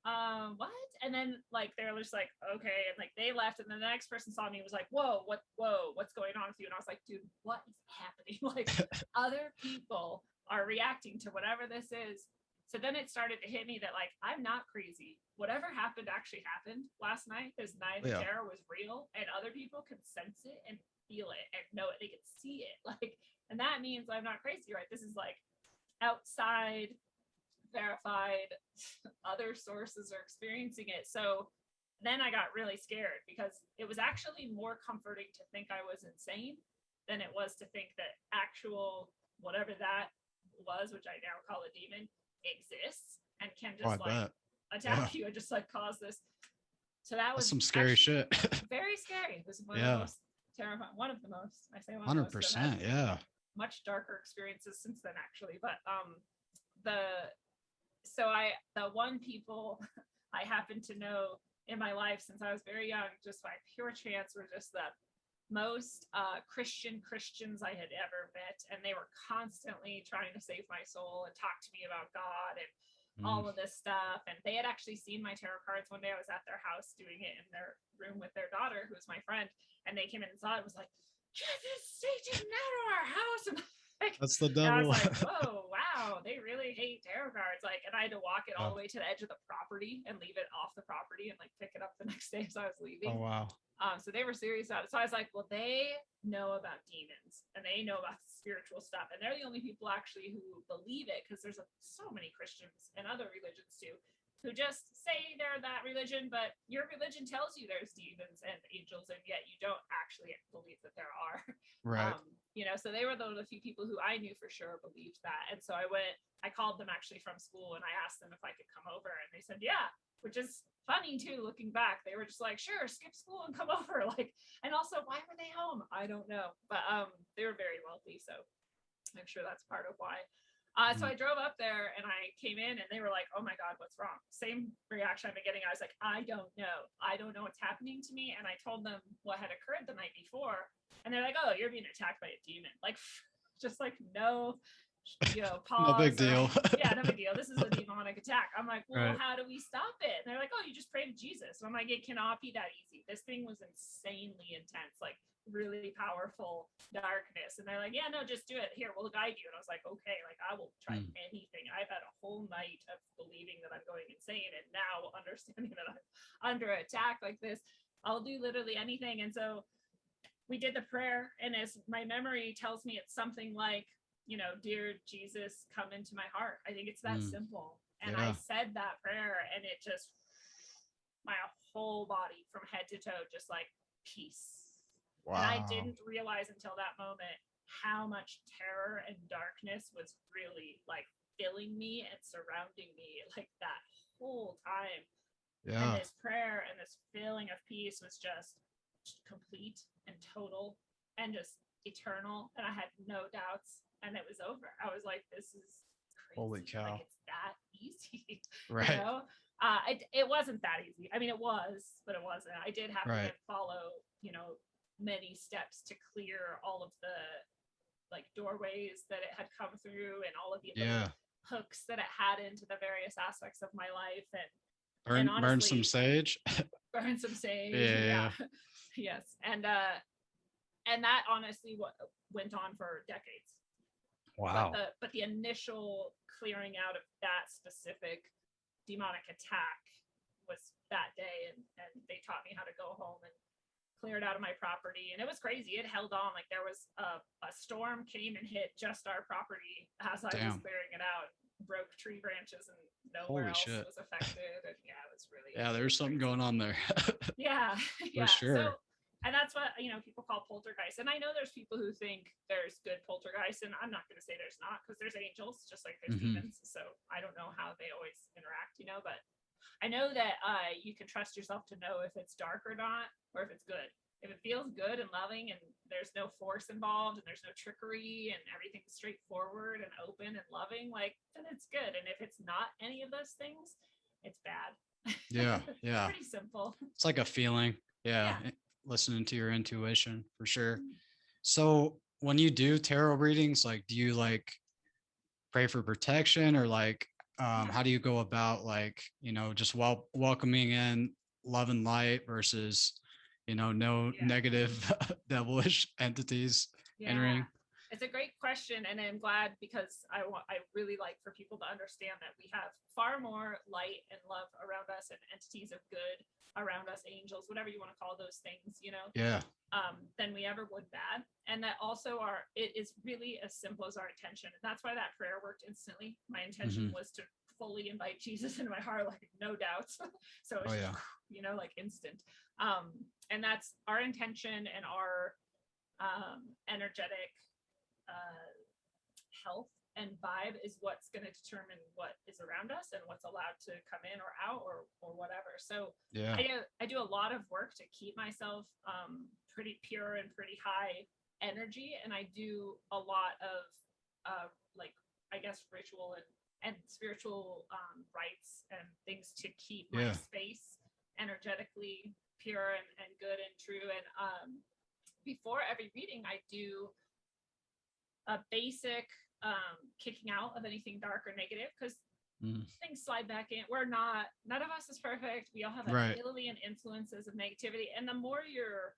what? And then like, they're just like, okay. And like, they left. And then the next person saw me and was like, whoa, what's going on with you? And I was like, dude, what is happening? Like, other people are reacting to whatever this is So then it started to hit me that like, I'm not crazy. Whatever happened actually happened last night. This night of terror was real, and other people can sense it and feel it and know it. They can see it. Like, and that means I'm not crazy, right? This is like outside, verified, other sources are experiencing it. So then I got really scared because it was actually more comforting to think I was insane than it was to think that actual whatever that was, which I now call a demon, exists and can just attack you and just like cause this. So that was some scary shit. Very scary. It was one of the most terrifying. One of the most. I say 100%. Yeah. Much darker experiences since then, actually. But the one people I happen to know in my life since I was very young, just by pure chance, were just the most Christians I had ever met, and they were constantly trying to save my soul and talk to me about God and all of this stuff. And they had actually seen my tarot cards one day. I was at their house doing it in their room with their daughter, who was my friend, and they came in and saw it. It was like, "This Satan out of our house!" And like, that's the devil. I was like, "Whoa, wow, they really hate tarot cards." Like, and I had to walk it all the way to the edge of the property and leave it off the property and like pick it up the next day as I was leaving. Oh wow. So they were serious about it. So I was like, well, they know about demons and they know about spiritual stuff, and they're the only people actually who believe it, because there's so many Christians and other religions too who just say they're that religion, but your religion tells you there's demons and angels, and yet you don't actually believe that there are. Right. So they were the few people who I knew for sure believed that. And so I called them actually from school and I asked them if I could come over, and they said, yeah, which is funny too, looking back. They were just like, sure, skip school and come over. Like, and also, why were they home? I don't know. But they were very wealthy, so I'm sure that's part of why. So I drove up there and I came in and they were like, oh my God, what's wrong? Same reaction I've been getting. I was like, I don't know. I don't know what's happening to me. And I told them what had occurred the night before. And they're like, oh, you're being attacked by a demon. Like, just like, no, pause. No big deal. Yeah, no big deal. This is a demonic attack. I'm like, well, how do we stop it? And they're like, oh, you just pray to Jesus. And I'm like, it cannot be that easy. This thing was insanely intense. Like, really powerful darkness. And they're like, yeah, no, just do it. Here, we'll guide you. And I was like, okay, like I will try anything. I've had a whole night of believing that I'm going insane, and now understanding that I'm under attack like this, I'll do literally anything. And so we did the prayer, and as my memory tells me, it's something like, dear Jesus, come into my heart. I think it's that simple. And I said that prayer, and it just, my whole body from head to toe, just like peace. Wow. And I didn't realize until that moment how much terror and darkness was really like filling me and surrounding me like that whole time. Yeah. And this prayer and this feeling of peace was just complete and total and just eternal. And I had no doubts, and it was over. I was like, this is crazy. Holy cow. Like, it's that easy. Right. It wasn't that easy. I mean, it was, but it wasn't. I did have to follow, many steps to clear all of the like doorways that it had come through and all of the hooks that it had into the various aspects of my life, and honestly, burn some sage. Burn some sage. Yeah. Yes. And that honestly went on for decades. Wow. But the initial clearing out of that specific demonic attack was that day, and they taught me how to go home and clear it out of my property. And it was crazy. It held on. Like, there was a storm came and hit just our property as I was clearing it out, broke tree branches, and nowhere else was affected. And it was really there's something going on there. For sure. So, and that's what people call poltergeist. And I know there's people who think there's good poltergeist, and I'm not going to say there's not, because there's angels just like there's demons. So I don't know how they always interact, but I know that you can trust yourself to know if it's dark or not, or if it's good. If it feels good and loving and there's no force involved and there's no trickery and everything's straightforward and open and loving, like, then it's good. And if it's not any of those things, it's bad. Yeah. It's pretty simple. It's like a feeling. Yeah. Listening to your intuition for sure. So when you do tarot readings, like, do you like pray for protection, or like, how do you go about like, just welcoming in love and light versus, no negative devilish entities entering? It's a great question, and I'm glad, because I really like for people to understand that we have far more light and love around us, and entities of good around us, angels, whatever you want to call those things, Yeah. than we ever would bad. And that also it is really as simple as our intention. And that's why that prayer worked instantly. My intention was to fully invite Jesus into my heart, like no doubts. So it's like instant. And that's our intention, and our energetic health and vibe is what's going to determine what is around us and what's allowed to come in or out, or whatever. So I do a lot of work to keep myself pretty pure and pretty high energy, and I do a lot of like, I guess, ritual and spiritual rites and things to keep my space energetically pure and good and true. And before every reading, I do a basic kicking out of anything dark or negative, because things slide back in. None of us is perfect. We all have a million influences of negativity. And the more you're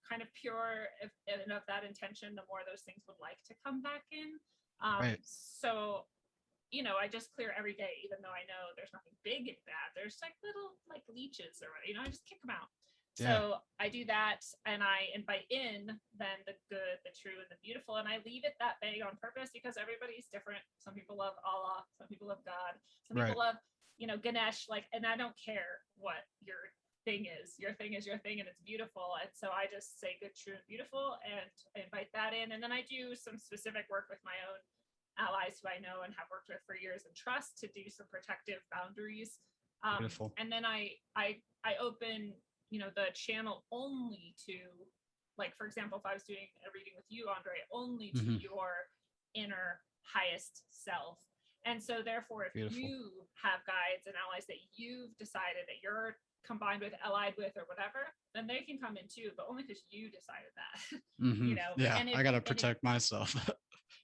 kind of pure and of that intention, the more those things would like to come back in. So, I just clear every day, even though I know there's nothing big and bad. There's like little like leeches, or I just kick them out. So I do that, and I invite in then the good, the true, and the beautiful, and I leave it that vague on purpose, because everybody's different. Some people love Allah, some people love God, some people love, Ganesh, and I don't care what your thing is. Your thing is your thing, and it's beautiful. And so I just say good, true, and beautiful, and I invite that in. And then I do some specific work with my own allies who I know and have worked with for years and trust, to do some protective boundaries. Beautiful. And then I open the channel only to, like, for example, if I was doing a reading with you, Andre, only to your inner highest self. And so therefore, if you have guides and allies that you've decided that you're combined with, allied with, or whatever, then they can come in too, but only because you decided that. And I got to protect myself.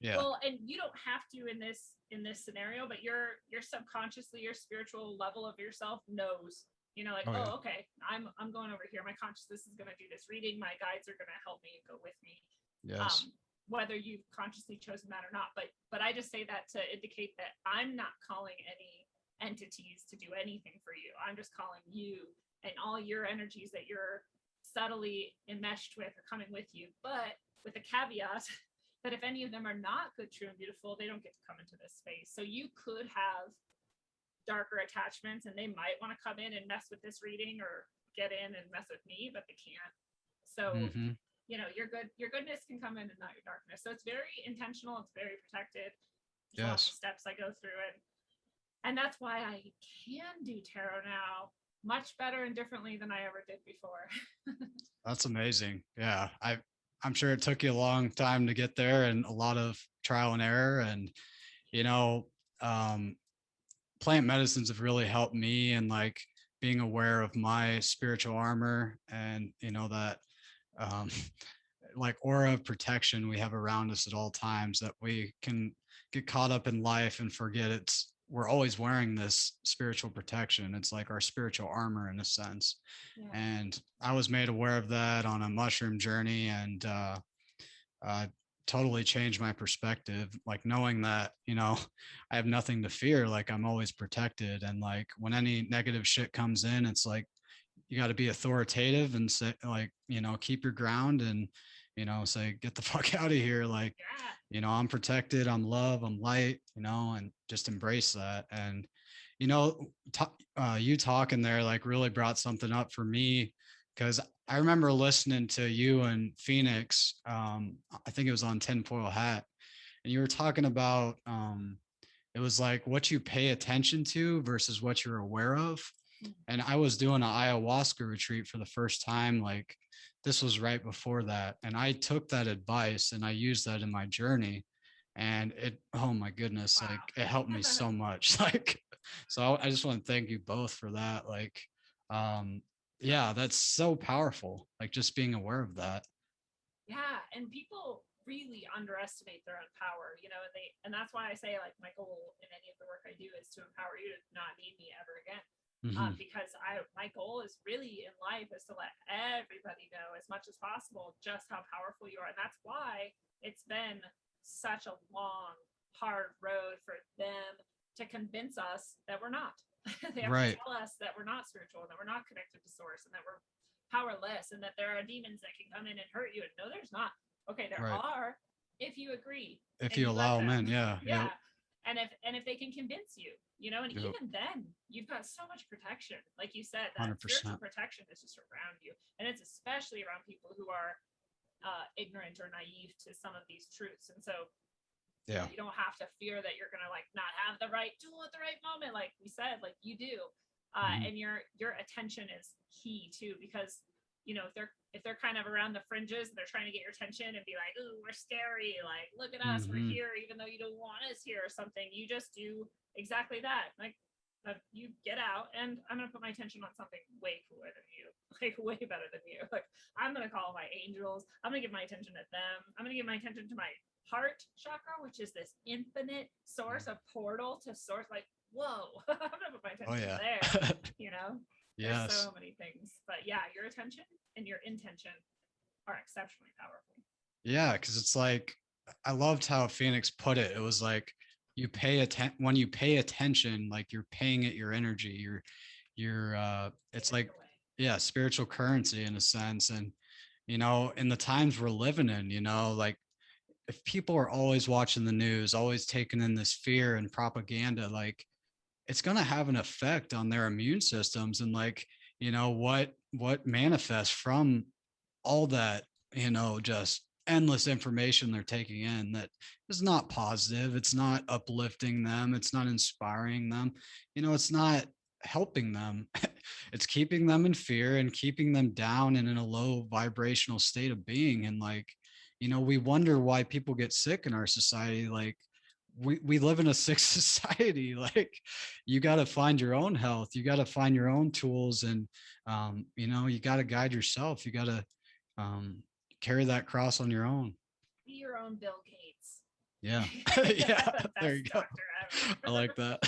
Well, and you don't have to in this scenario, but your subconsciously, your spiritual level of yourself knows, okay, I'm going over here. My consciousness is going to do this reading. My guides are going to help me and go with me. Yes. Whether you've consciously chosen that or not, but I just say that to indicate that I'm not calling any entities to do anything for you. I'm just calling you and all your energies that you're subtly enmeshed with are coming with you, but with the caveat that if any of them are not good, true, and beautiful, they don't get to come into this space. So you could have darker attachments, and they might want to come in and mess with this reading, or get in and mess with me, but they can't. So your goodness can come in and not your darkness. So it's very intentional, it's very protected. There's lots of steps I go through it, and that's why I can do tarot now much better and differently than I ever did before. That's amazing. I'm sure it took you a long time to get there, and a lot of trial and error, and plant medicines have really helped me, and like being aware of my spiritual armor, and that like aura of protection we have around us at all times, that we can get caught up in life and forget we're always wearing this spiritual protection. It's like our spiritual armor in a sense. And I was made aware of that on a mushroom journey, and totally changed my perspective, like knowing that I have nothing to fear, like I'm always protected. And like when any negative shit comes in, it's like you got to be authoritative and say, like, keep your ground, and say, get the fuck out of here, like I'm protected, I'm love, I'm light, and just embrace that. And you talking there like really brought something up for me, because I remember listening to you and Phoenix. I think it was on Tinfoil Hat, and you were talking about it was like what you pay attention to versus what you're aware of. And I was doing an ayahuasca retreat for the first time. Like this was right before that, and I took that advice and I used that in my journey, and oh my goodness, like it helped me so much. Like, so I just want to thank you both for that. Like, that's so powerful. Like just being aware of that. Yeah, and people really underestimate their own power, and that's why I say, like, my goal in any of the work I do is to empower you to not need me ever again. Because my goal is really in life is to let everybody know as much as possible just how powerful you are. And that's why it's been such a long, hard road for them to convince us that we're not. They have Right. to tell us that we're not spiritual, that we're not connected to source, and that we're powerless, and that there are demons that can come in and hurt you. And no, there's not. Okay, there Right. are, if you agree, If and you you allow let them in, them. yeah. Yeah. Yep. And if they can convince you, and Yep. even then, you've got so much protection. Like you said, that 100%. spiritual protection is just around you, and it's especially around people who are ignorant or naive to some of these truths. And so Yeah. you don't have to fear that you're gonna like not have the right tool at the right moment, like we said, like you do. And your attention is key too, because if they're kind of around the fringes and they're trying to get your attention and be like, "Ooh, we're scary, like look at us, we're here even though you don't want us here," or something, you just do exactly that. Like you get out, and I'm gonna put my attention on something way cooler than you, like way better than you. Like I'm gonna call my angels, I'm gonna give my attention to them, I'm gonna give my attention to my heart chakra, which is this infinite source, a portal to source. Like, whoa, I'm gonna put my attention there. There's Yes. so many things, but yeah, your attention and your intention are exceptionally powerful. Yeah, because it's like, I loved how Phoenix put it. It was like, when you pay attention, like you're paying it your energy, it's like, yeah, spiritual currency in a sense. And in the times we're living in, like if people are always watching the news, always taking in this fear and propaganda, like it's going to have an effect on their immune systems, and like what manifests from all that, just endless information they're taking in that is not positive. It's not uplifting them, it's not inspiring them, it's not helping them. It's keeping them in fear and keeping them down and in a low vibrational state of being. And like, we wonder why people get sick in our society. Like we live in a sick society. Like you got to find your own health, you got to find your own tools, and you got to guide yourself, you got to carry that cross on your own. Be your own Bill Gates. Yeah. Yeah, there you go. I like that.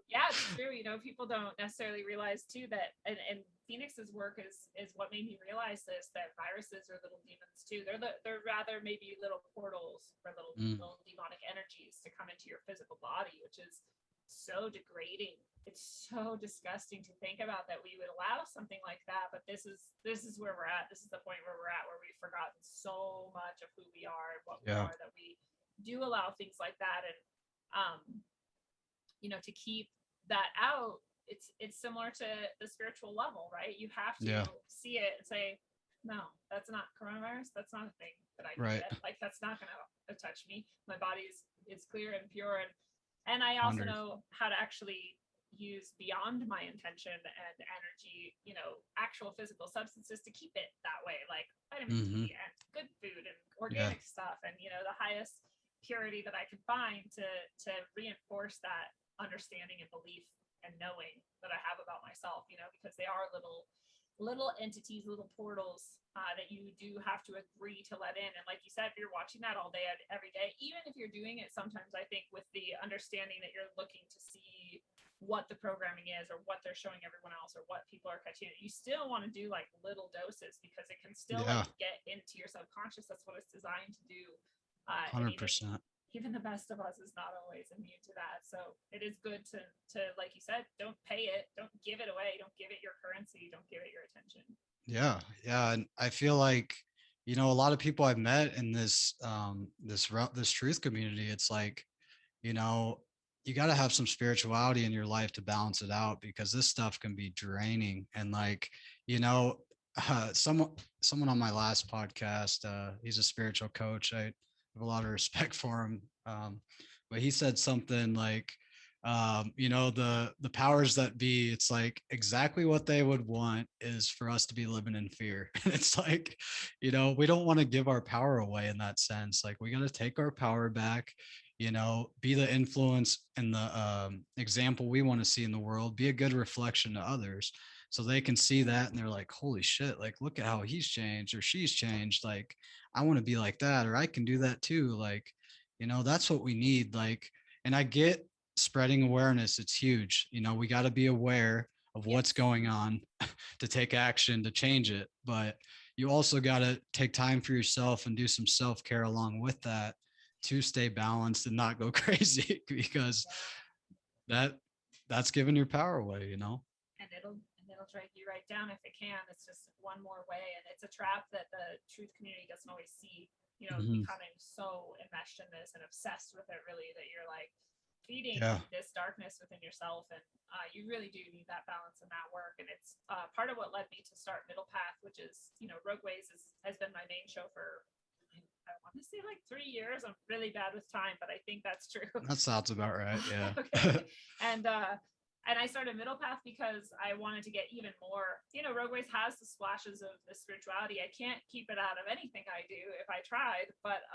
Yeah, it's true. People don't necessarily realize too that, and Phoenix's work is what made me realize this, that viruses are little demons too. They're rather maybe little portals for little demonic energies to come into your physical body, which is so degrading. It's so disgusting to think about that we would allow something like that. But this is where we're at. This is the point where we're at, where we've forgotten so much of who we are and what we are, that we do allow things like that. And to keep that out, it's similar to the spiritual level, right? You have to see it and say, no, that's not coronavirus, that's not a thing that I can get. Like that's not gonna touch me. My body is clear and pure, and I also know how to actually use beyond my intention and energy, actual physical substances to keep it that way, like vitamin D and good food and organic stuff, and the highest purity that I can find to reinforce that understanding and belief and knowing that I have about myself, because they are little entities, little portals that you do have to agree to let in. And like you said, if you're watching that all day, every day, even if you're doing it sometimes, I think with the understanding that you're looking to see what the programming is or what they're showing everyone else or what people are catching, you still want to do like little doses, because it can still like get into your subconscious. That's what it's designed to do. 100%. Even the best of us is not always immune to that. So it is good to like you said, don't pay it, don't give it away, don't give it your currency, don't give it your attention. Yeah. And I feel like, a lot of people I've met in this truth community, it's like, you got to have some spirituality in your life to balance it out, because this stuff can be draining. And like, someone on my last podcast, he's a spiritual coach. I have a lot of respect for him. But he said something like, the powers that be, it's like exactly what they would want is for us to be living in fear. And it's like, we don't want to give our power away in that sense. Like we got to take our power back, be the influence and the example we want to see in the world, be a good reflection to others, so they can see that and they're like, holy shit, like look at how he's changed or she's changed. Like I want to be like that, or I can do that too. Like, that's what we need. Like, and I get spreading awareness, it's huge. We got to be aware of what's going on to take action to change it. But you also got to take time for yourself and do some self-care along with that, to stay balanced and not go crazy, because that's giving your power away, you know? And it'll drag you right down if it can. It's just one more way, and it's a trap that the truth community doesn't always see. Becoming so enmeshed in this and obsessed with it, really, that you're like feeding this darkness within yourself, and you really do need that balance and that work. And it's part of what led me to start Middle Path, which is, Rogue Ways has been my main show for, I want to say, like 3 years. I'm really bad with time, but I think that's true. That sounds about right. Yeah. Okay. And I started Middle Path because I wanted to get even more. Rogue Ways has the splashes of the spirituality. I can't keep it out of anything I do if I tried, but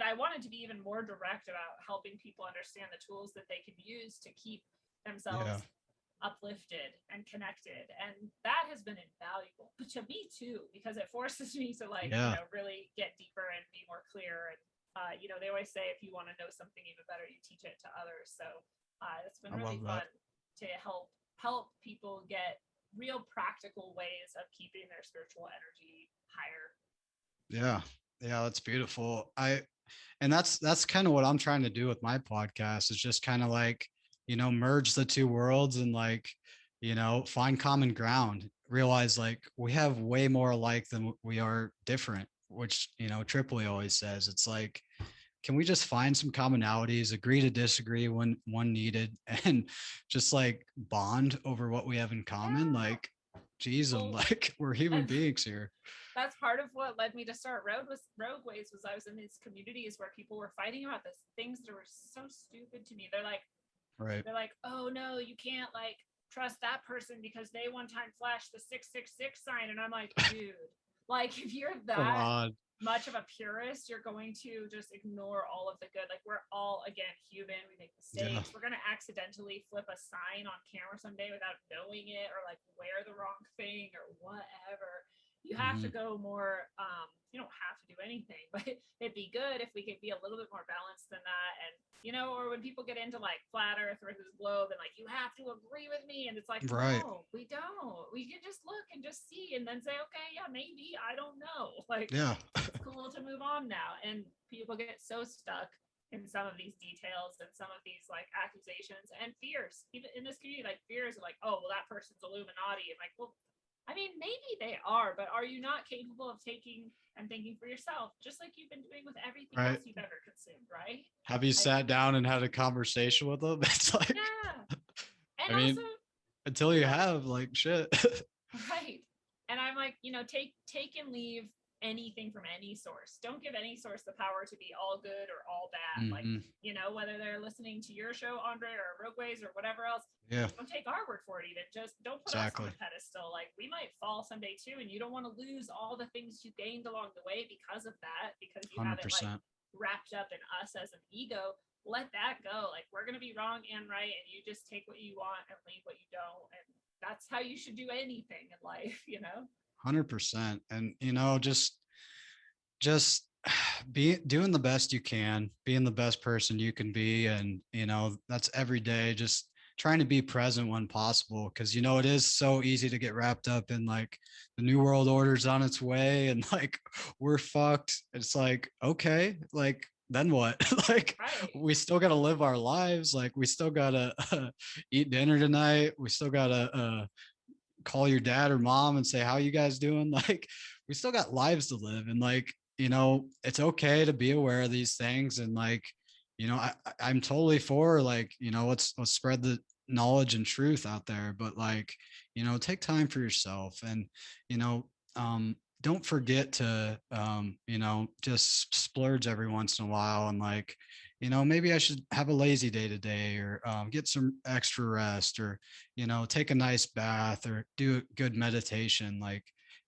I wanted to be even more direct about helping people understand the tools that they can use to keep themselves uplifted and connected. And that has been invaluable to me too, because it forces me to really get deeper and be more clear. And they always say, if you want to know something even better, you teach it to others. So it's been really fun to help people get real practical ways of keeping their spiritual energy higher. Yeah, that's beautiful. And that's kind of what I'm trying to do with my podcast, is just kind of like, merge the two worlds and like, find common ground, realize like we have way more alike than we are different, which, Tripoli always says. It's like, can we just find some commonalities, agree to disagree when one needed, and just like bond over what we have in common? Like, geez, like we're human beings here. That's part of what led me to start Rogue Ways. Was I was in these communities where people were fighting about this things that were so stupid to me. They're like, oh no, you can't like trust that person because they one time flashed the 666 sign. And I'm like, dude, like if you're that much of a purist, you're going to just ignore all of the good. Like, we're all, again, human. We make mistakes. We're going to accidentally flip a sign on camera someday without knowing it, or like wear the wrong thing or whatever. You have to go more, you don't have to do anything, but it'd be good if we could be a little bit more balanced than that. And, or when people get into like flat earth versus globe and like, you have to agree with me. And it's like, no, we don't. We can just look and just see and then say, okay, yeah, maybe, I don't know. Like, it's cool to move on now. And people get so stuck in some of these details and some of these like accusations and fears, even in this community, like fears of like, oh, well, that person's Illuminati. I'm like, well, I mean, maybe they are, but are you not capable of taking and thinking for yourself, just like you've been doing with everything else you've ever consumed, right? Have you sat down and had a conversation with them? It's like, And I mean, also, until you have, like, shit. Right. And I'm like, take and leave anything from any source. Don't give any source the power to be all good or all bad. Like, whether they're listening to your show, Andre, or Rogue Ways or whatever else, don't take our word for it. Even just don't put us on a pedestal. Like, we might fall someday too, and you don't want to lose all the things you gained along the way because of that, because you 100%. Have it like wrapped up in us as an ego. Let that go. Like, we're going to be wrong and right, and you just take what you want and leave what you don't. And that's how you should do anything in life, 100%. And, just be doing the best you can, being the best person you can be. And, that's every day, just trying to be present when possible. Cause it is so easy to get wrapped up in like the new world order's on its way and like, we're fucked. It's like, okay, like, then what? Like, we still got to live our lives. Like, we still got to eat dinner tonight. We still got to call your dad or mom and say, how you guys doing? Like, we still got lives to live. And like, it's okay to be aware of these things. And like, I'm totally for like, let's spread the knowledge and truth out there. But like, take time for yourself and, don't forget to, just splurge every once in a while. And like, maybe I should have a lazy day today, or get some extra rest, or, take a nice bath, or do a good meditation. Like,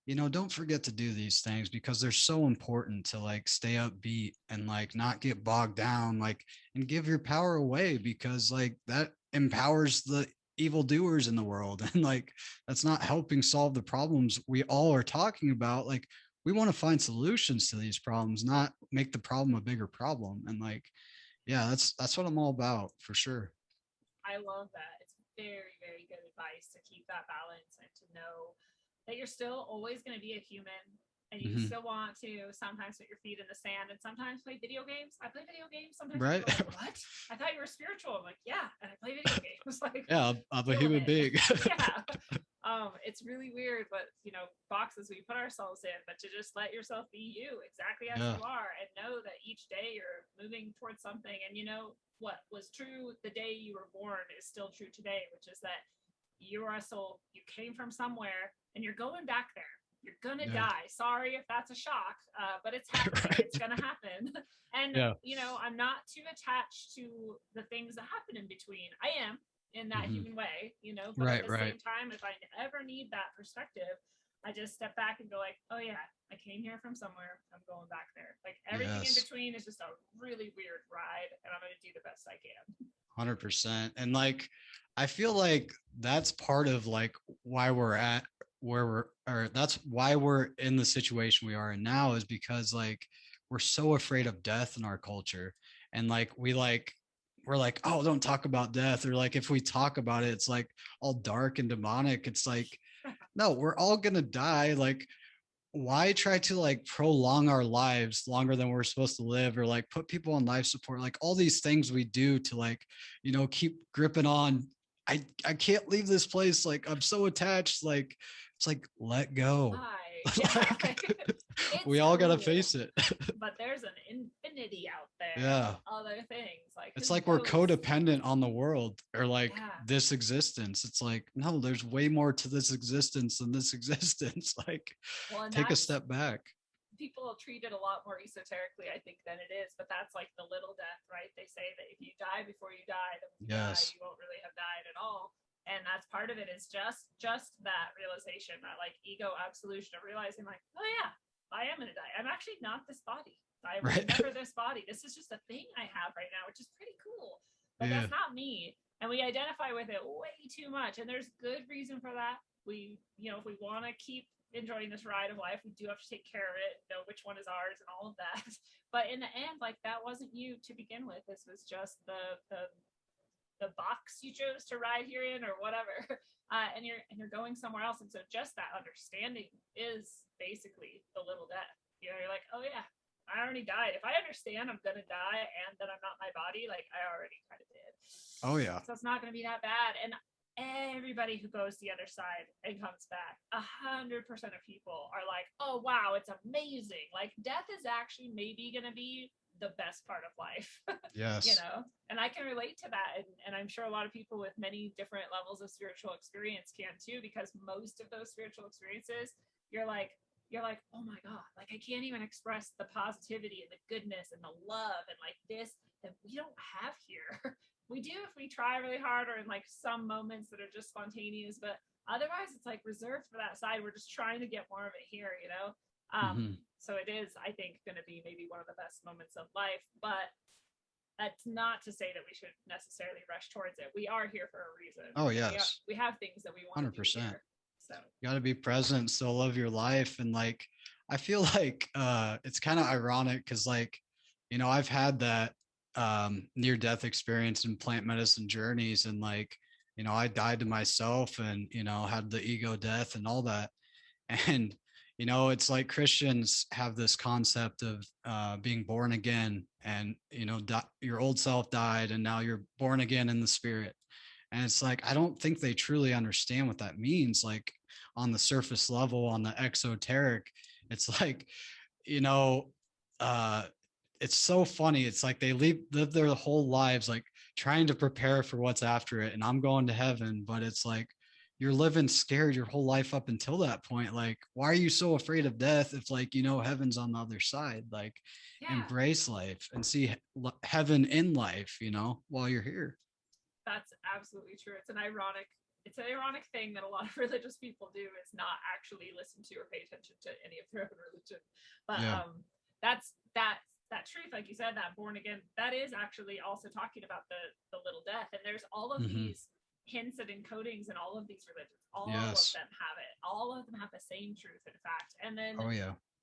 don't forget to do these things, because they're so important to like stay upbeat and like not get bogged down, like, and give your power away, because like that empowers the evildoers in the world. And like, that's not helping solve the problems we all are talking about. Like, we want to find solutions to these problems, not make the problem a bigger problem. And like, yeah, that's what I'm all about, for sure. I love that. It's very, very good advice to keep that balance and to know that you're still always going to be a human and you still want to sometimes put your feet in the sand and sometimes play video games. I play video games sometimes. Right. Like, what? I thought you were spiritual. I'm like, yeah, and I play video games. Like, yeah, I'm a human being. Yeah. It's really weird, but boxes we put ourselves in, but to just let yourself be you exactly as you are, and know that each day you're moving towards something. And what was true the day you were born is still true today, which is that you are a soul. You came from somewhere, and you're going back there. You're gonna die. Sorry if that's a shock, but it's happening. Right. It's gonna happen. And I'm not too attached to the things that happen in between. I am in that human way, but at the same time, if I ever need that perspective, I just step back and go like, oh yeah, I came here from somewhere. I'm going back there. Like everything in between is just a really weird ride, and I'm gonna do the best I can. 100%. And like, I feel like that's part of like why we're at that's why we're in the situation we are in now, is because like we're so afraid of death in our culture. And like we're like, oh, don't talk about death, or like if we talk about it, it's like all dark and demonic. It's like, no, we're all gonna die. Like, why try to like prolong our lives longer than we're supposed to live, or like put people on life support, like all these things we do to like keep gripping on. I can't leave this place, like I'm so attached. Like it's like, let go. We all gotta face it. But there's an infinity out there. Yeah. Other things, like it's like we're codependent on the world, or like this existence. It's like, no, there's way more to this existence than this existence. Like, take a step back. People treat it a lot more esoterically, I think, than it is, but that's like the little death, right? They say that if you die before you die, then when you die, you won't really have died at all. And that's part of it, is just that realization, that like ego absolution of realizing like, oh yeah, I am going to die. I'm actually not this body. I was never this body. This is just a thing I have right now, which is pretty cool. But that's not me. And we identify with it way too much. And there's good reason for that. We, if we want to keep enjoying this ride of life, we do have to take care of it, know which one is ours and all of that. But in the end, like, that wasn't you to begin with. This was just the box you chose to ride here in, or whatever. And you're going somewhere else. And so just that understanding is basically the little death. You're like, oh yeah, I already died. If I understand I'm gonna die and that I'm not my body, like I already kind of did. Oh yeah. So it's not gonna be that bad. And everybody who goes the other side and comes back, 100% of people are like, oh wow, it's amazing. Like death is actually maybe gonna be the best part of life. Yes. And I can relate to that. And I'm sure a lot of people with many different levels of spiritual experience can too, because most of those spiritual experiences, you're like, oh my God, like I can't even express the positivity and the goodness and the love and like this that we don't have here. We do if we try really hard, or in like some moments that are just spontaneous, but otherwise it's like reserved for that side. We're just trying to get more of it here, So it is, I think, going to be maybe one of the best moments of life, but that's not to say that we should necessarily rush towards it. We are here for a reason. Oh yes. We have things that we want 100%. To do here. So you got to be present, still love your life. And like, I feel like it's kind of ironic because like, I've had that near-death experience in plant medicine journeys, and like, I died to myself and, had the ego death and all that. And, it's like Christians have this concept of being born again, and, your old self died and now you're born again in the spirit. And it's like, I don't think they truly understand what that means. Like on the surface level, on the exoteric, it's like, it's so funny. It's like they live their whole lives like trying to prepare for what's after it. And I'm going to heaven, but it's like, you're living scared your whole life up until that point. Like, why are you so afraid of death if like, heaven's on the other side? Like, embrace life and see heaven in life, while you're here. That's absolutely true. It's an ironic thing that a lot of religious people do, is not actually listen to or pay attention to any of their own religion. But that's that truth, like you said, that born again, that is actually also talking about the little death. And there's all of these hints and encodings in all of these religions. All of them have it. All of them have the same truth, in fact. And then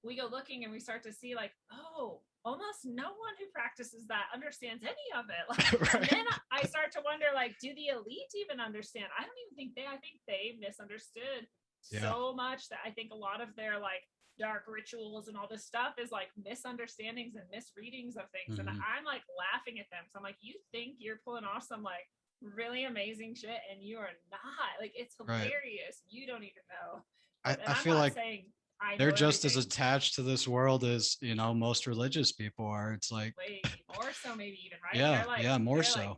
we go looking and we start to see like, oh, almost no one who practices that understands any of it. Like, and then I start to wonder, like, do the elite even understand? I don't even think I think they misunderstood so much that I think a lot of their like dark rituals and all this stuff is like misunderstandings and misreadings of things. And I'm like laughing at them. So I'm like, you think you're pulling off some like really amazing shit and you are not. Like, it's hilarious. You don't even know. I feel like saying they're just as attached to this world as, you know, most religious people are. It's like way more so, maybe even, right? Yeah, They're more like, so.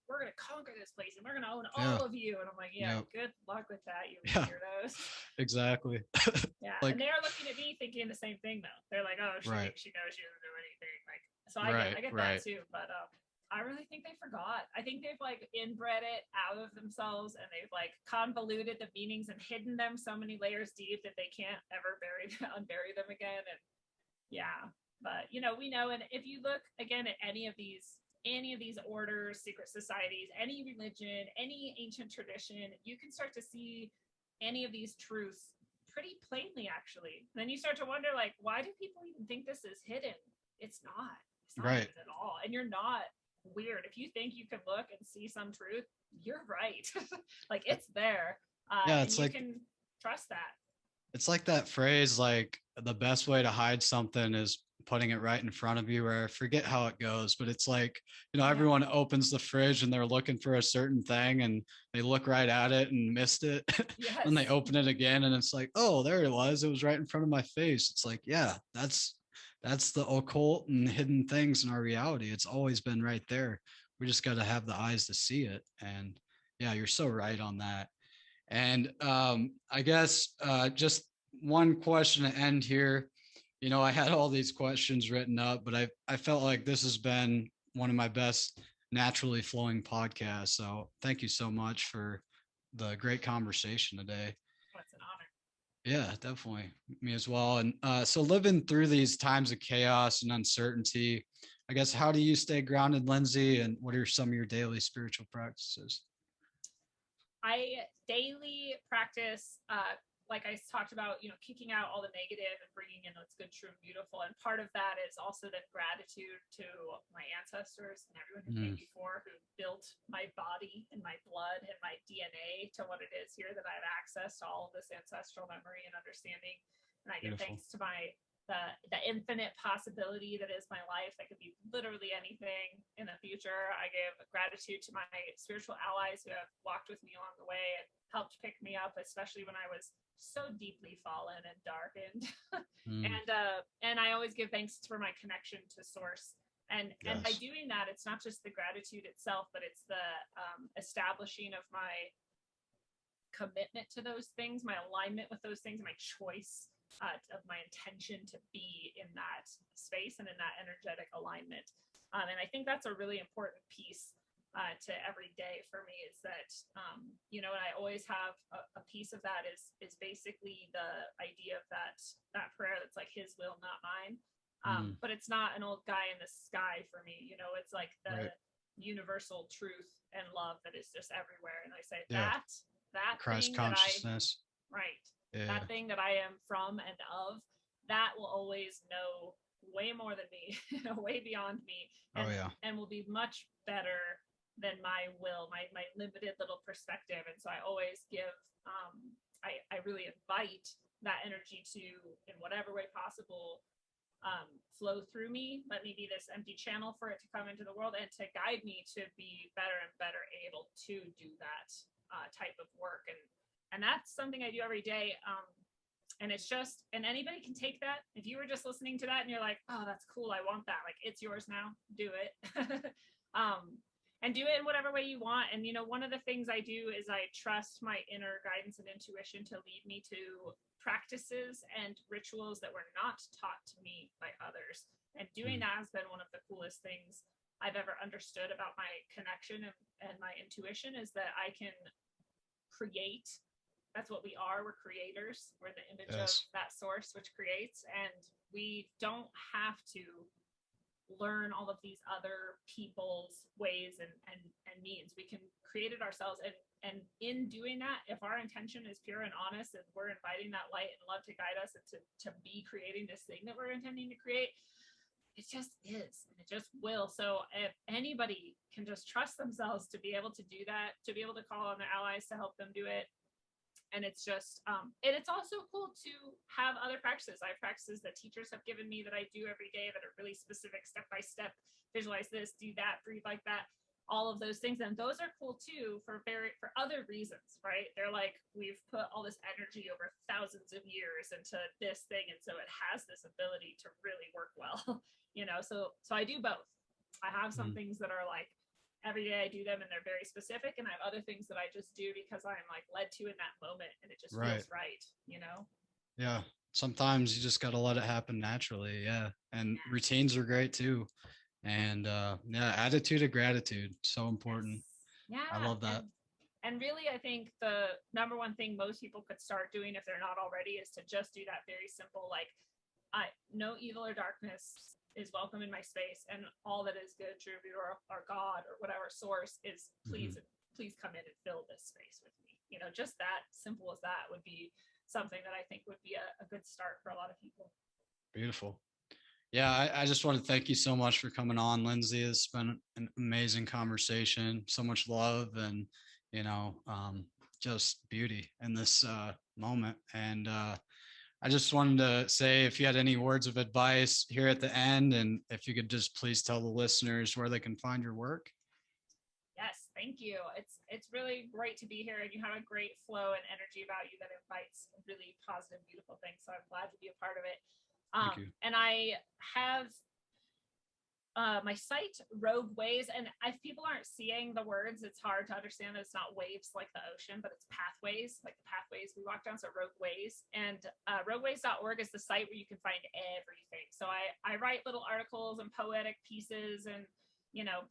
we're gonna conquer this place and we're gonna own all of you. And I'm like, good luck with that, you weirdos. Exactly. Like, and they're looking at me thinking the same thing though. They're like, oh, she thinks she knows, she doesn't do anything. Like, so I get that too. But I really think they forgot. I think they've like inbred it out of themselves, and they've like convoluted the meanings and hidden them so many layers deep that they can't ever unbury them again. And but you know, we know. And if you look again at any of these orders, secret societies, any religion, any ancient tradition, you can start to see any of these truths pretty plainly, actually. And then you start to wonder, like, why do people even think this is hidden? It's not hidden at all. And you're not weird. If you think you can look and see some truth, you're right. Like, it's there. It's like, you can trust that. It's like that phrase, like, the best way to hide something is putting it right in front of you, or I forget how it goes, but it's like, you know, everyone opens the fridge and they're looking for a certain thing and they look right at it and missed it. And they open it again and it's like, oh, there it was right in front of my face. It's like, yeah, that's the occult and hidden things in our reality. It's always been right there. We just got to have the eyes to see it. And yeah, you're so right on that. And I guess just one question to end here. You know, I had all these questions written up, but I felt like this has been one of my best naturally flowing podcasts. So thank you so much for the great conversation today. It's an honor. Yeah, definitely. Me as well. And so living through these times of chaos and uncertainty, I guess, how do you stay grounded, Lindsey? And what are some of your daily spiritual practices? I daily practice, like I talked about, you know, kicking out all the negative and bringing in what's good, true, and beautiful. And part of that is also the gratitude to my ancestors and everyone who came before, who built my body and my blood and my DNA to what it is here, that I have access to all of this ancestral memory and understanding. And I give thanks to the infinite possibility that is my life. That could be literally anything in the future. I give gratitude to my spiritual allies who have walked with me along the way and helped pick me up, especially when I was so deeply fallen and darkened. And I always give thanks for my connection to source. And by doing that, it's not just the gratitude itself, but it's the establishing of my commitment to those things, my alignment with those things, my choice of my intention to be in that space and in that energetic alignment. And I think that's a really important piece to every day for me, is that, you know, and I always have a piece of that is basically the idea of that prayer that's like, his will, not mine. But it's not an old guy in the sky for me. You know, it's like the universal truth and love that is just everywhere. And I say that Christ thing consciousness. That thing that I am from and of, that will always know way more than me, way beyond me, and will be much better than my will, my limited little perspective. And so I always give, I really invite that energy to, in whatever way possible, flow through me. Let me be this empty channel for it to come into the world and to guide me to be better and better able to do that type of work. And that's something I do every day. And it's just, and anybody can take that. If you were just listening to that and you're like, oh, that's cool, I want that, like, it's yours now, do it. And do it in whatever way you want. And, you know, one of the things I do is I trust my inner guidance and intuition to lead me to practices and rituals that were not taught to me by others. And doing that has been one of the coolest things I've ever understood about my connection and my intuition, is that I can create. That's what we are. We're creators. We're the image of that source which creates. And we don't have to learn all of these other people's ways and means. We can create it ourselves. And in doing that, if our intention is pure and honest, and we're inviting that light and love to guide us and to be creating this thing that we're intending to create, it just is, and it just will. So if anybody can just trust themselves to be able to do that, to be able to call on their allies to help them do it, And it's just, and it's also cool to have other practices. I have practices that teachers have given me that I do every day that are really specific, step by step, visualize this, do that, breathe like that, all of those things. And those are cool too for other reasons, right? They're like, we've put all this energy over thousands of years into this thing. And so it has this ability to really work well, so I do both. I have some things that are like, every day I do them and they're very specific, and I have other things that I just do because I'm like led to in that moment and it just feels right, Yeah, sometimes you just got to let it happen naturally. Yeah, and routines are great too. And attitude of gratitude, so important. Yeah, I love that. And really, I think the number one thing most people could start doing if they're not already is to just do that very simple, like, no evil or darkness is welcome in my space, and all that is good, true, or God, or whatever source is, please come in and fill this space with me. Just that simple as that would be something that I think would be a good start for a lot of people. Beautiful. Yeah, I just want to thank you so much for coming on, Lindsey. It's been an amazing conversation, so much love and just beauty in this moment. And I just wanted to say, if you had any words of advice here at the end, and if you could just please tell the listeners where they can find your work. Yes, thank you. It's really great to be here, and you have a great flow and energy about you that invites really positive, beautiful things. So I'm glad to be a part of it. Thank you. And I have my site, Rogue Ways, and if people aren't seeing the words, it's hard to understand that it's not waves like the ocean, but it's pathways, like the pathways we walk down. So Rogue Ways, and rogueways.org is the site where you can find everything. So I write little articles and poetic pieces and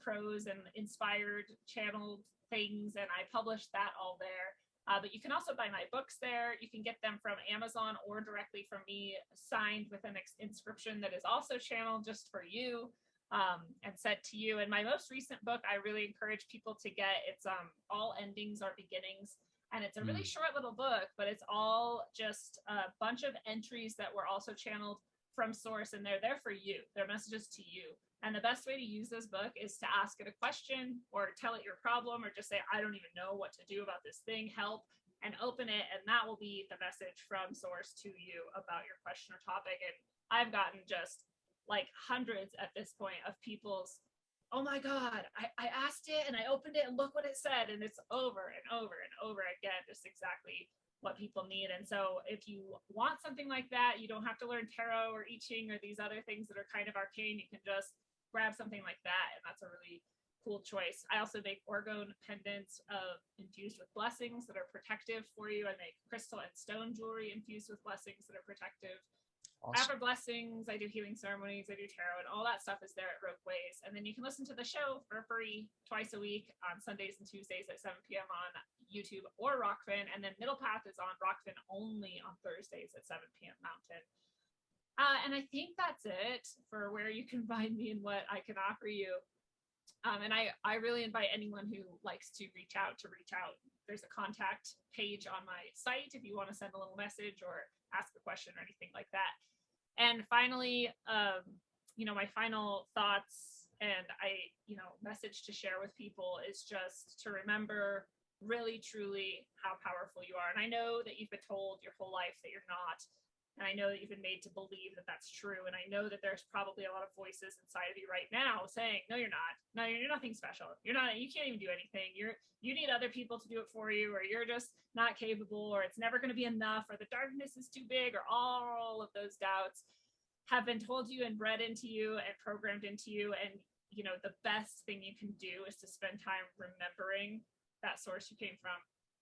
prose and inspired channeled things, and I publish that all there. But you can also buy my books there. You can get them from Amazon or directly from me, signed with an inscription that is also channeled just for you. And said to you. And my most recent book, I really encourage people to get. It's All Endings Are Beginnings, and it's a really short little book, but it's all just a bunch of entries that were also channeled from source, and they're there for you. They're messages to you. And the best way to use this book is to ask it a question, or tell it your problem, or just say, I don't even know what to do about this thing, help, and open it, and that will be the message from source to you about your question or topic. And I've gotten just like hundreds at this point of people's, oh my God, I asked it and I opened it and look what it said. And it's over and over and over again, just exactly what people need. And so if you want something like that, you don't have to learn tarot or I Ching or these other things that are kind of arcane. You can just grab something like that. And that's a really cool choice. I also make orgone pendants infused with blessings that are protective for you. I make crystal and stone jewelry infused with blessings that are protective. Awesome. After blessings, I do healing ceremonies, I do tarot, and all that stuff is there at Rogue Ways. And then you can listen to the show for free twice a week on Sundays and Tuesdays at 7 p.m. on YouTube or Rockfin. And then Middle Path is on Rockfin only on Thursdays at 7 p.m. Mountain. And I think that's it for where you can find me and what I can offer you. And I really invite anyone who likes to reach out. There's a contact page on my site if you want to send a little message or ask a question or anything like that. And finally, my final thoughts and message to share with people is just to remember really, truly how powerful you are. And I know that you've been told your whole life that you're not. And I know that you've been made to believe that that's true. And I know that there's probably a lot of voices inside of you right now saying, no, you're not. No, you're nothing special. You can't even do anything. You need other people to do it for you, or you're just not capable, or it's never going to be enough, or the darkness is too big, or all of those doubts have been told to you and bred into you and programmed into you. And, the best thing you can do is to spend time remembering that source you came from,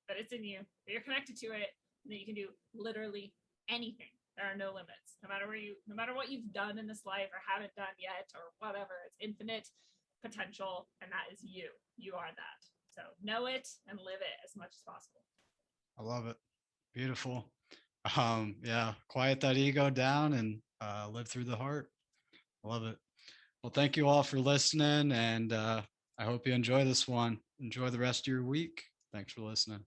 that it's in you, that you're connected to it, and that you can do literally anything. There are no limits, no matter what you've done in this life or haven't done yet or whatever. It's infinite potential, and that is you. You are that. So know it and live it as much as possible. I love it. Beautiful. Quiet that ego down and live through the heart. I love it. Well, thank you all for listening, and I hope you enjoy this one. Enjoy the rest of your week. Thanks for listening.